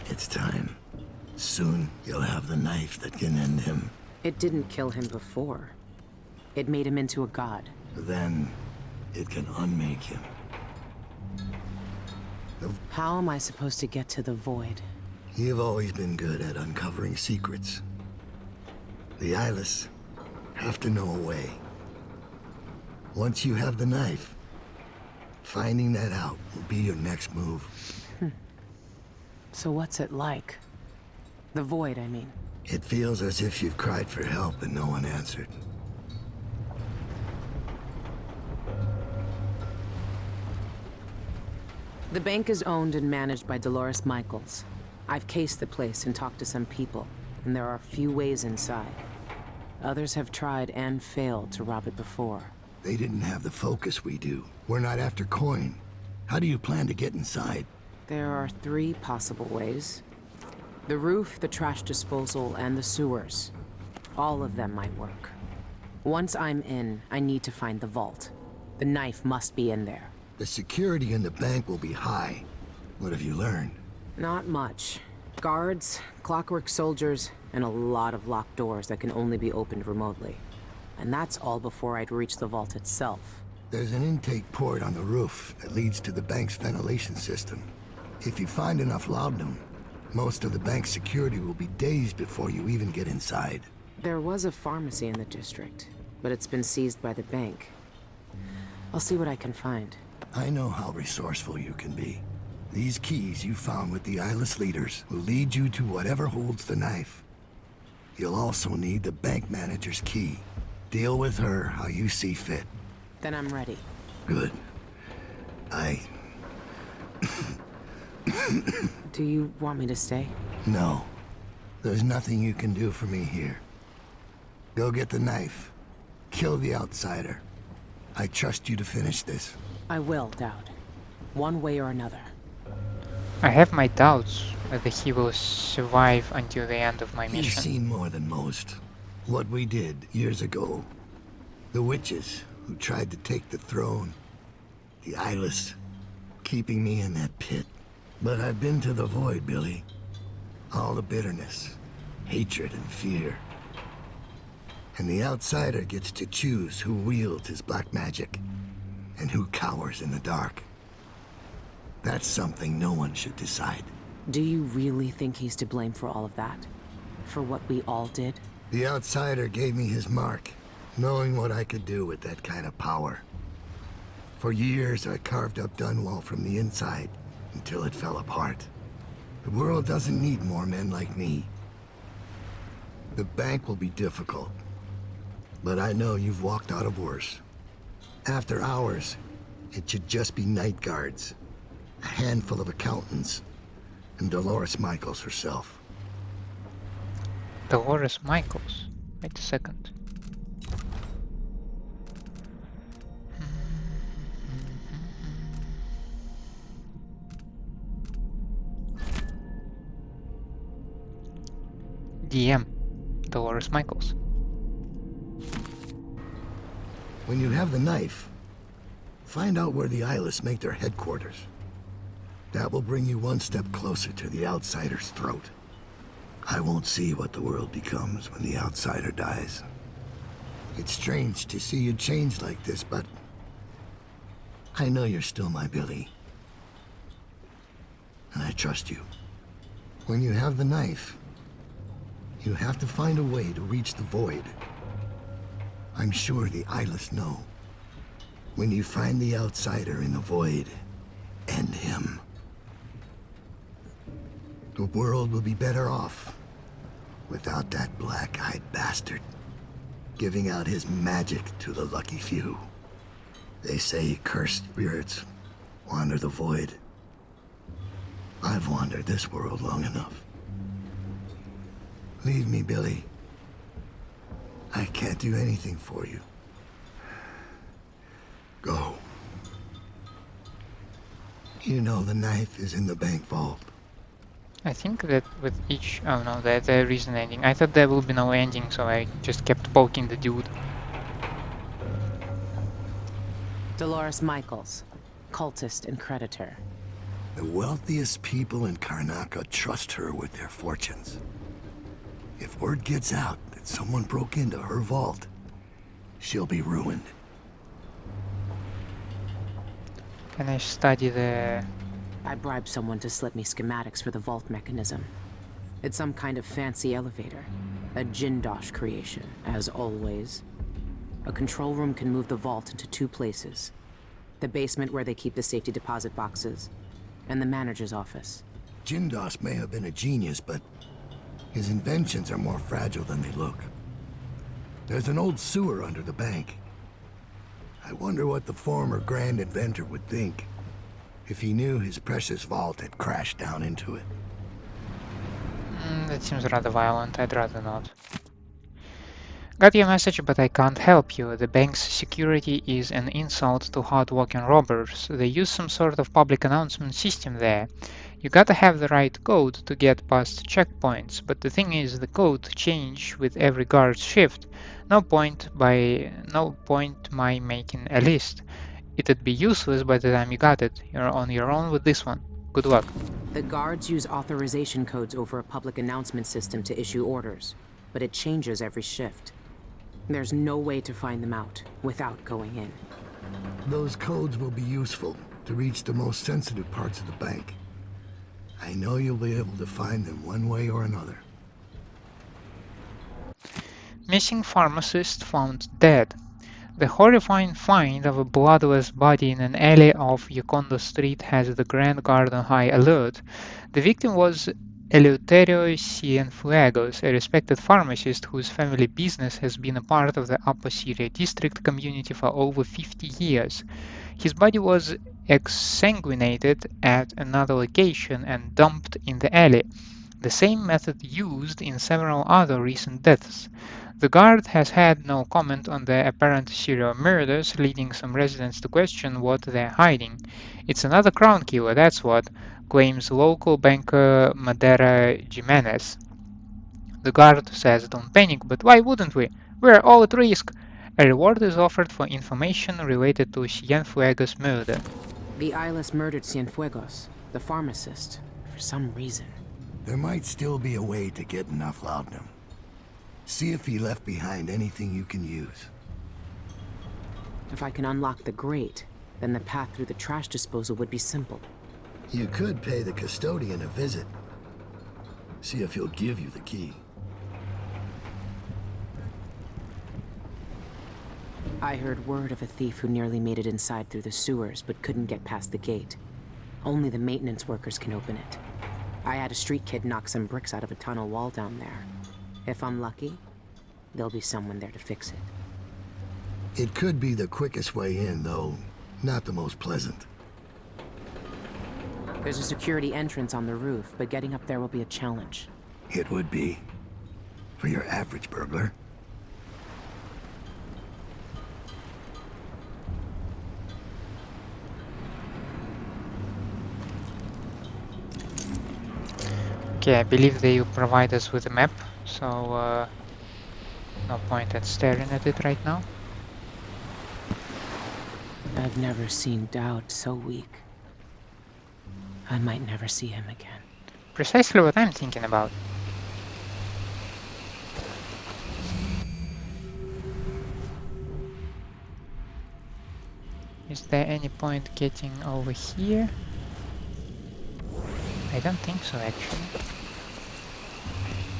It's time. Soon you'll have the knife that can end him. It didn't kill him before. It made him into a god. Then it can unmake him. How am I supposed to get to the void? You've always been good at uncovering secrets. The Eyeless have to know a way. Once you have the knife, finding that out will be your next move. So what's it like? The void, I mean. It feels as if you've cried for help and no one answered. The bank is owned and managed by Dolores Michaels. I've cased the place and talked to some people, and there are few ways inside. Others have tried and failed to rob it before. They didn't have the focus we do. We're not after coin. How do you plan to get inside? There are 3 possible ways. The roof, the trash disposal, and the sewers. All of them might work. Once I'm in, I need to find the vault. The knife must be in there. The security in the bank will be high. What have you learned? Not much. Guards, clockwork soldiers, and a lot of locked doors that can only be opened remotely. And that's all before I'd reach the vault itself. There's an intake port on the roof that leads to the bank's ventilation system. If you find enough laudanum, most of the bank's security will be days before you even get inside. There was a pharmacy in the district, but it's been seized by the bank. I'll see what I can find. I know how resourceful you can be. These keys you found with the Eyeless leaders will lead you to whatever holds the knife. You'll also need the bank manager's key. Deal with her how you see fit. Then I'm ready. Good. Do you want me to stay? No. There's nothing you can do for me here. Go get the knife. Kill the outsider. I trust you to finish this. I will, Daud. One way or another. I have my doubts whether he will survive until the end of my You've mission. seen more than most. What we did years ago. The witches who tried to take the throne. The Eyeless, keeping me in that pit. But I've been to the void, Billie. All the bitterness, hatred, and fear. And the outsider gets to choose who wields his black magic, and who cowers in the dark. That's something no one should decide. Do you really think he's to blame for all of that? For what we all did? The outsider gave me his mark, knowing what I could do with that kind of power. For years, I carved up Dunwall from the inside, until it fell apart. The world doesn't need more men like me. The bank will be difficult, but I know you've walked out of worse. After hours, it should just be night guards, a handful of accountants, and Dolores Michaels herself. Dolores Michaels? Wait a second. DM, Dolores Michaels. When you have the knife, find out where the Eyeless make their headquarters. That will bring you one step closer to the outsider's throat. I won't see what the world becomes when the outsider dies. It's strange to see you change like this, but I know you're still my Billie. And I trust you. When you have the knife, you have to find a way to reach the void. I'm sure the Eyeless know. When you find the outsider in the void, end him. The world will be better off without that black-eyed bastard giving out his magic to the lucky few. They say cursed spirits wander the void. I've wandered this world long enough. Leave me, Billie. I can't do anything for you. Go. You know the knife is in the bank vault. I think that with each... Oh no, there is an ending. I thought there will be no ending, so I just kept poking the dude. Dolores Michaels, cultist and creditor. The wealthiest people in Karnaca trust her with their fortunes. If word gets out that that someone broke into her vault, she'll be ruined. Can I study the... I bribed someone to slip me schematics for the vault mechanism. It's some kind of fancy elevator. A Jindosh creation, as always. A control room can move the vault into two places. The basement where they keep the safety deposit boxes, and the manager's office. Jindosh may have been a genius, but his inventions are more fragile than they look. There's an old sewer under the bank. I wonder what the former grand inventor would think if he knew his precious vault had crashed down into it. That seems rather violent. I'd rather not. Got your message, but I can't help you. The bank's security is an insult to hard-working robbers. They use some sort of public announcement system there. You gotta have the right code to get past checkpoints, but the thing is, the code change with every guard's shift. No point my making a list. It'd be useless by the time you got it. You're on your own with this one. Good luck. The guards use authorization codes over a public announcement system to issue orders, but it changes every shift. There's no way to find them out without going in. Those codes will be useful to reach the most sensitive parts of the bank. I know you'll be able to find them one way or another. Missing pharmacist found dead. The horrifying find of a bloodless body in an alley off Yokondo Street has the Grand Guard on high alert. The victim was Eleuterio Cienfuegos, a respected pharmacist whose family business has been a part of the Upper Syria district community for over 50 years. His body was exsanguinated at another location and dumped in the alley, the same method used in several other recent deaths. The guard has had no comment on the apparent serial murders, leading some residents to question what they're hiding. It's another crown killer, that's what, claims local banker Madera Jimenez. The guard says don't panic, but why wouldn't we? We're all at risk. A reward is offered for information related to Cienfuegos' murder. The Eyeless murdered Cienfuegos, the pharmacist, for some reason. There might still be a way to get enough laudanum. See if he left behind anything you can use. If I can unlock the grate, then the path through the trash disposal would be simple. You could pay the custodian a visit. See if he'll give you the key. I heard word of a thief who nearly made it inside through the sewers but couldn't get past the gate. Only the maintenance workers can open it. I had a street kid knock some bricks out of a tunnel wall down there. If I'm lucky, there'll be someone there to fix it. It could be the quickest way in, though not the most pleasant. There's a security entrance on the roof, but getting up there will be a challenge. It would be. For your average burglar. Okay, I believe they provide us with a map, so no point at staring at it right now. I've never seen Daud so weak. I might never see him again. Precisely what I'm thinking about. Is there any point getting over here? I don't think so, actually.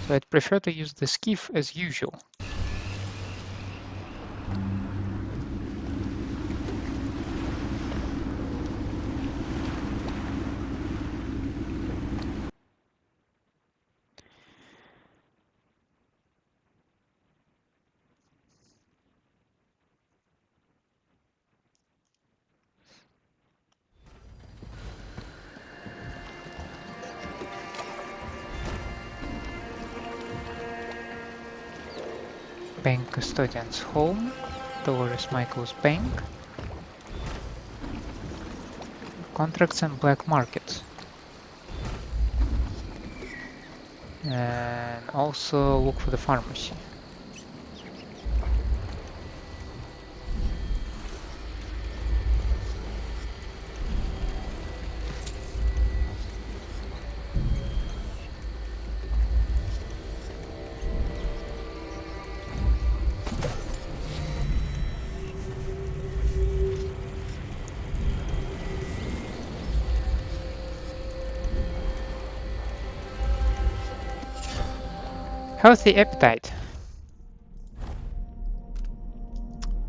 So I'd prefer to use the skiff as usual. Bank custodian's home, Dolores Michael's bank, contracts and black markets, and also look for the pharmacy. Healthy appetite.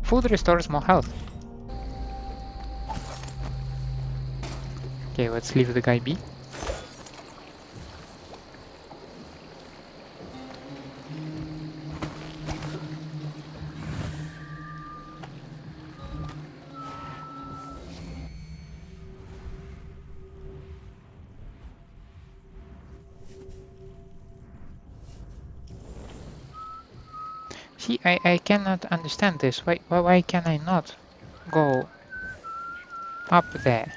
Food restores more health. Okay, let's leave the guy be. See, I cannot understand this. Why can I not go up there?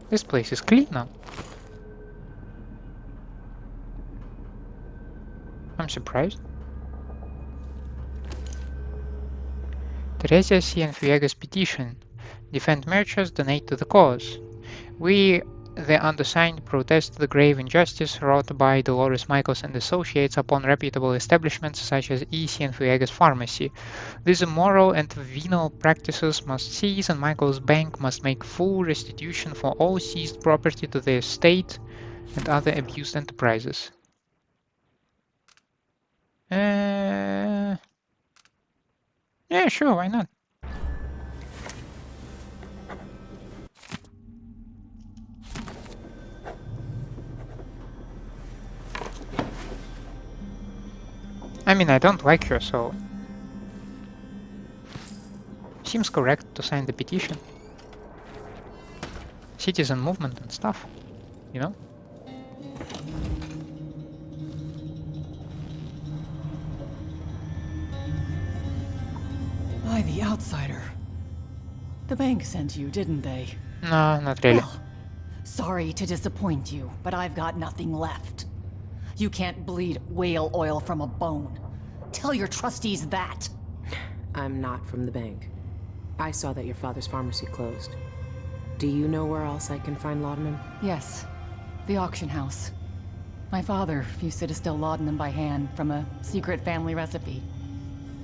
This place is clean now. I'm surprised. Teresia Cienguegos petition. Defend merchants, donate to the cause. We, the undersigned, protest the grave injustice wrought by Dolores Michaels and Associates upon reputable establishments such as Cienguegos Pharmacy. These immoral and venal practices must cease, and Michaels Bank must make full restitution for all seized property to the estate and other abused enterprises. Yeah, sure, why not? I mean, I don't like her, so seems correct to sign the petition. Citizen movement and stuff, you know? By the outsider. The bank sent you, didn't they? No, not really. Well, sorry to disappoint you, but I've got nothing left. You can't bleed whale oil from a bone. Tell your trustees that. I'm not from the bank. I saw that your father's pharmacy closed. Do you know where else I can find laudanum? Yes, the auction house. My father used to distill laudanum by hand from a secret family recipe.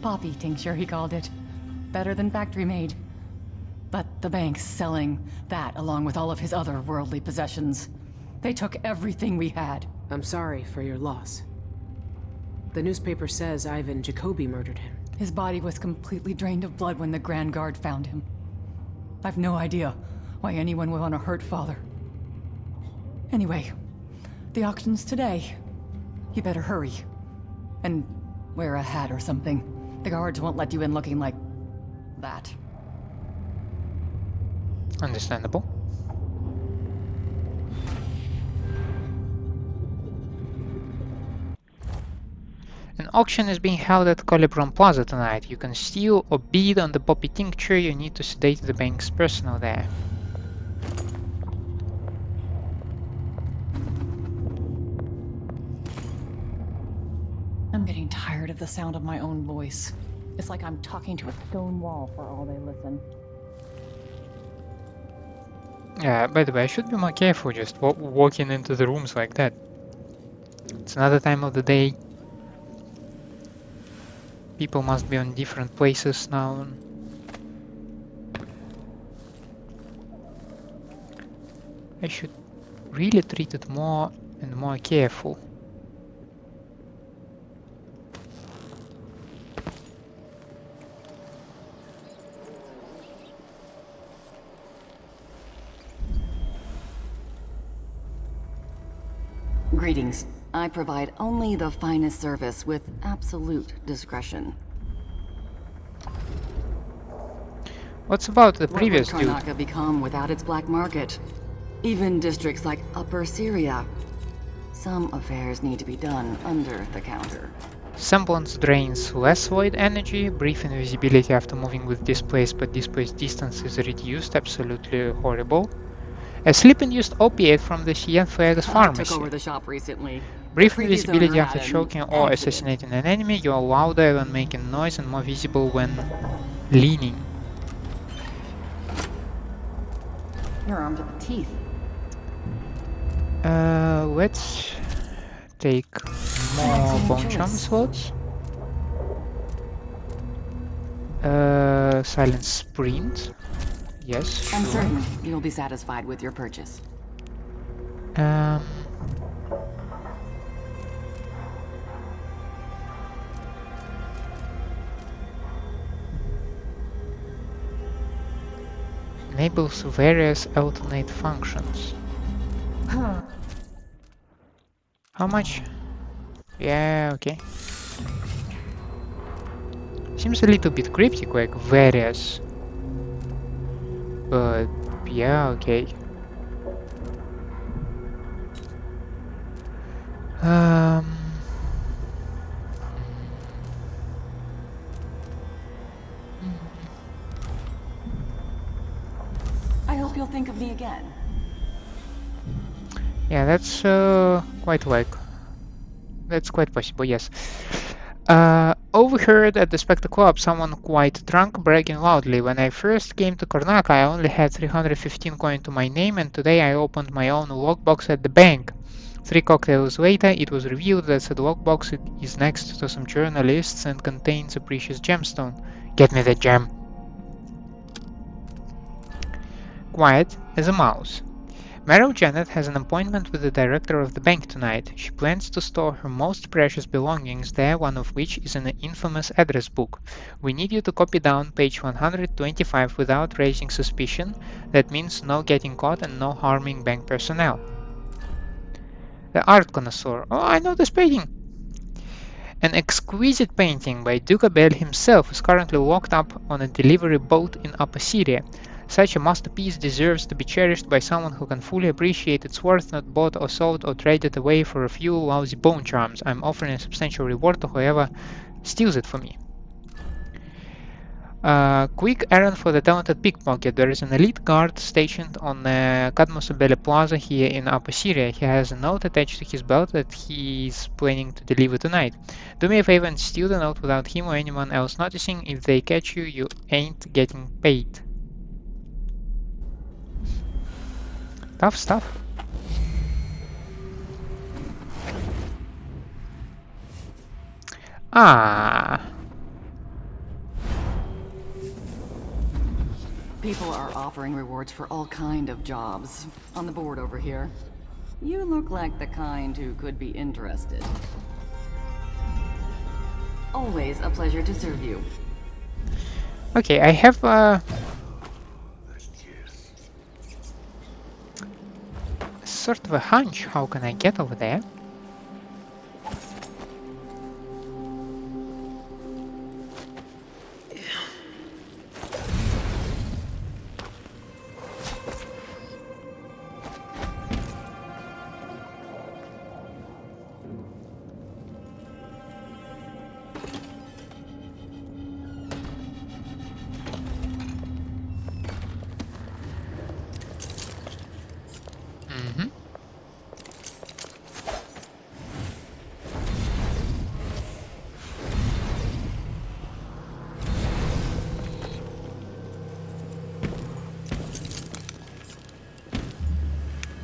Poppy tincture, he called it. Better than factory made. But the bank's selling that along with all of his other worldly possessions. They took everything we had. I'm sorry for your loss. The newspaper says Ivan Jacobi murdered him. His body was completely drained of blood when the Grand Guard found him. I've no idea why anyone would want to hurt Father. Anyway, the auction's today. You better hurry. And wear a hat or something. The guards won't let you in looking like that. Understandable. An auction is being held at Colibron Plaza tonight. You can steal or bid on the poppy tincture. You need to sedate the bank's personnel there. I'm getting tired of the sound of my own voice. It's like I'm talking to a stone wall for all they listen. Yeah, by the way, I should be more careful just walking into the rooms like that. It's another time of the day. People must be on different places now. I should really treat it more and more careful. Greetings. I provide only the finest service with absolute discretion. What's about the What previous would dude? Karnaca become without its black market? Even districts like Upper Syria. Some affairs need to be done under the counter. Semblance drains less void energy, brief invisibility after moving with displaced, but displaced distance is reduced, absolutely horrible. A sleep-induced opiate from the Cienguegos I Pharmacy. took over the shop recently. Brief The previous invisibility owner after had an choking or accident. assassinating an enemy. You are louder when making noise and more visible when leaning. You're armed to the teeth. Let's take more bonecharm slots. Silent sprint. Yes. I'm sure. certain you'll be satisfied with your purchase. Enables various alternate functions. How much? Yeah, okay. Seems a little bit cryptic, like various. But yeah, okay. I hope you'll think of me again. Yeah, that's that's quite possible, yes. Overheard at the Spectre Club someone quite drunk bragging loudly. When I first came to Karnak, I only had 315 coin to my name, and today I opened my own lockbox at the bank. 3 cocktails later, it was revealed that the lockbox is next to some journalists and contains a precious gemstone. Get me the gem. Quiet as a mouse. Meryl Janet has an appointment with the director of the bank tonight. She plans to store her most precious belongings there, one of which is an infamous address book. We need you to copy down page 125 without raising suspicion. That means no getting caught and no harming bank personnel. The Art Connoisseur. Oh, I know this painting! An exquisite painting by Duke Bell himself is currently locked up on a delivery boat in Upper Syria. Such a masterpiece deserves to be cherished by someone who can fully appreciate its worth, not bought or sold or traded away for a few lousy bone charms. I'm offering a substantial reward to whoever steals it for me. Quick errand for the talented pickpocket. There is an elite guard stationed on Kadmosabele Plaza here in Upper Syria. He has a note attached to his belt that he is planning to deliver tonight. Do me a favor and steal the note without him or anyone else noticing. If they catch you, you ain't getting paid. Tough stuff. People are offering rewards for all kind of jobs on the board over here. You look like the kind who could be interested. Always a pleasure to serve you. Okay, I have sort of a hunch. How can I get over there?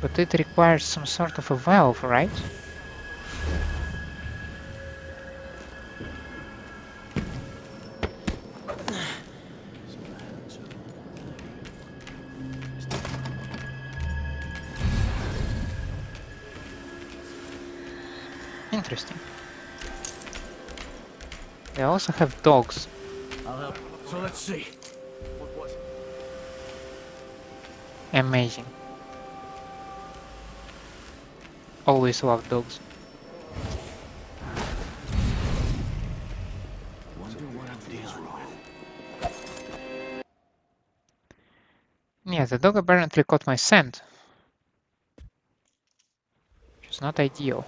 But it requires some sort of a valve, right? Interesting. They also have dogs. I'll help. So let's see. What was it? Amazing. Always love dogs. Wonder what I'm dealing with. Yeah, the dog apparently caught my scent. Which is not ideal.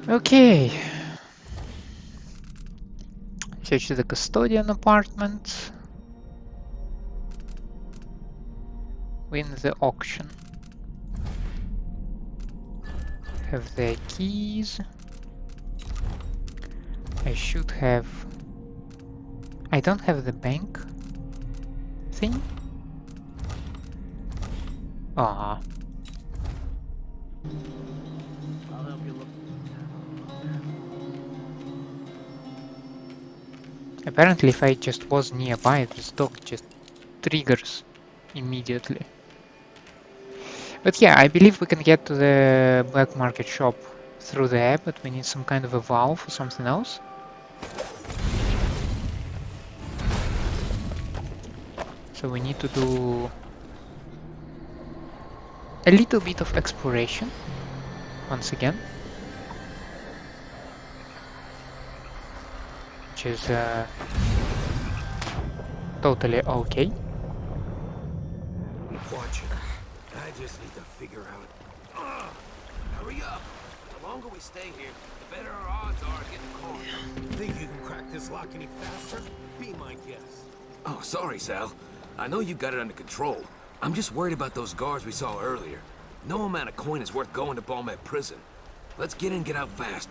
Okay. Search the custodian apartment. Win the auction. Have the keys. I should have I don't have the bank thing. Ah. I'll help you look. Apparently, if I just was nearby, this dog just triggers immediately. But yeah, I believe we can get to the black market shop through there, but we need some kind of a valve or something else. So we need to do a little bit of exploration once again, which is totally okay. Watch it. I just need to figure out. Hurry up! The longer we stay here, the better our odds are of getting caught. Think you can crack this lock any faster? Be my guest. Oh, sorry, Sal. I know you got it under control. I'm just worried about those guards we saw earlier. No amount of coin is worth going to Balmet prison. Let's get in and get out fast.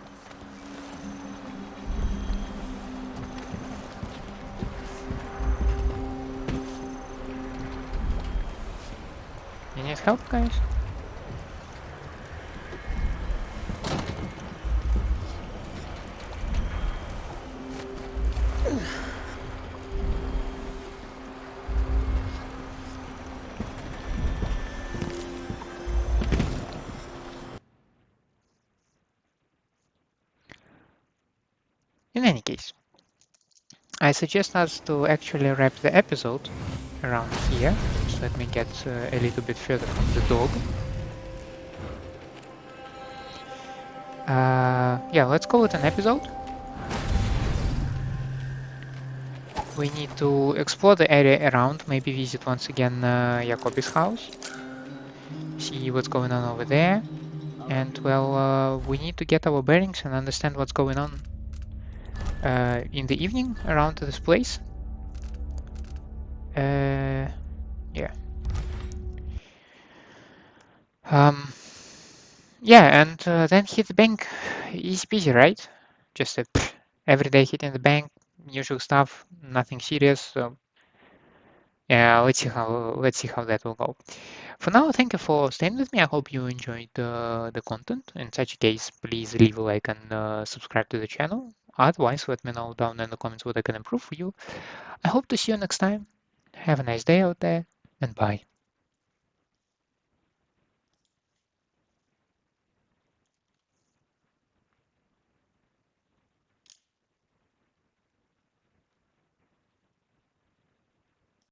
You need help, guys? In any case, I suggest us to actually wrap the episode around here. Just let me get a little bit further from the dog. Yeah, let's call it an episode. We need to explore the area around, maybe visit once again Jacobi's house, see what's going on over there, and well, we need to get our bearings and understand what's going on in the evening around this place. Yeah. Yeah, and then hit the bank. Easy peasy, right? Just a every day hitting the bank, usual stuff, nothing serious. So yeah, let's see how that will go. For now, thank you for staying with me. I hope you enjoyed the content. In such a case, please leave a like and subscribe to the channel. Otherwise, let me know down in the comments what I can improve for you. I hope to see you next time. Have a nice day out there, and bye.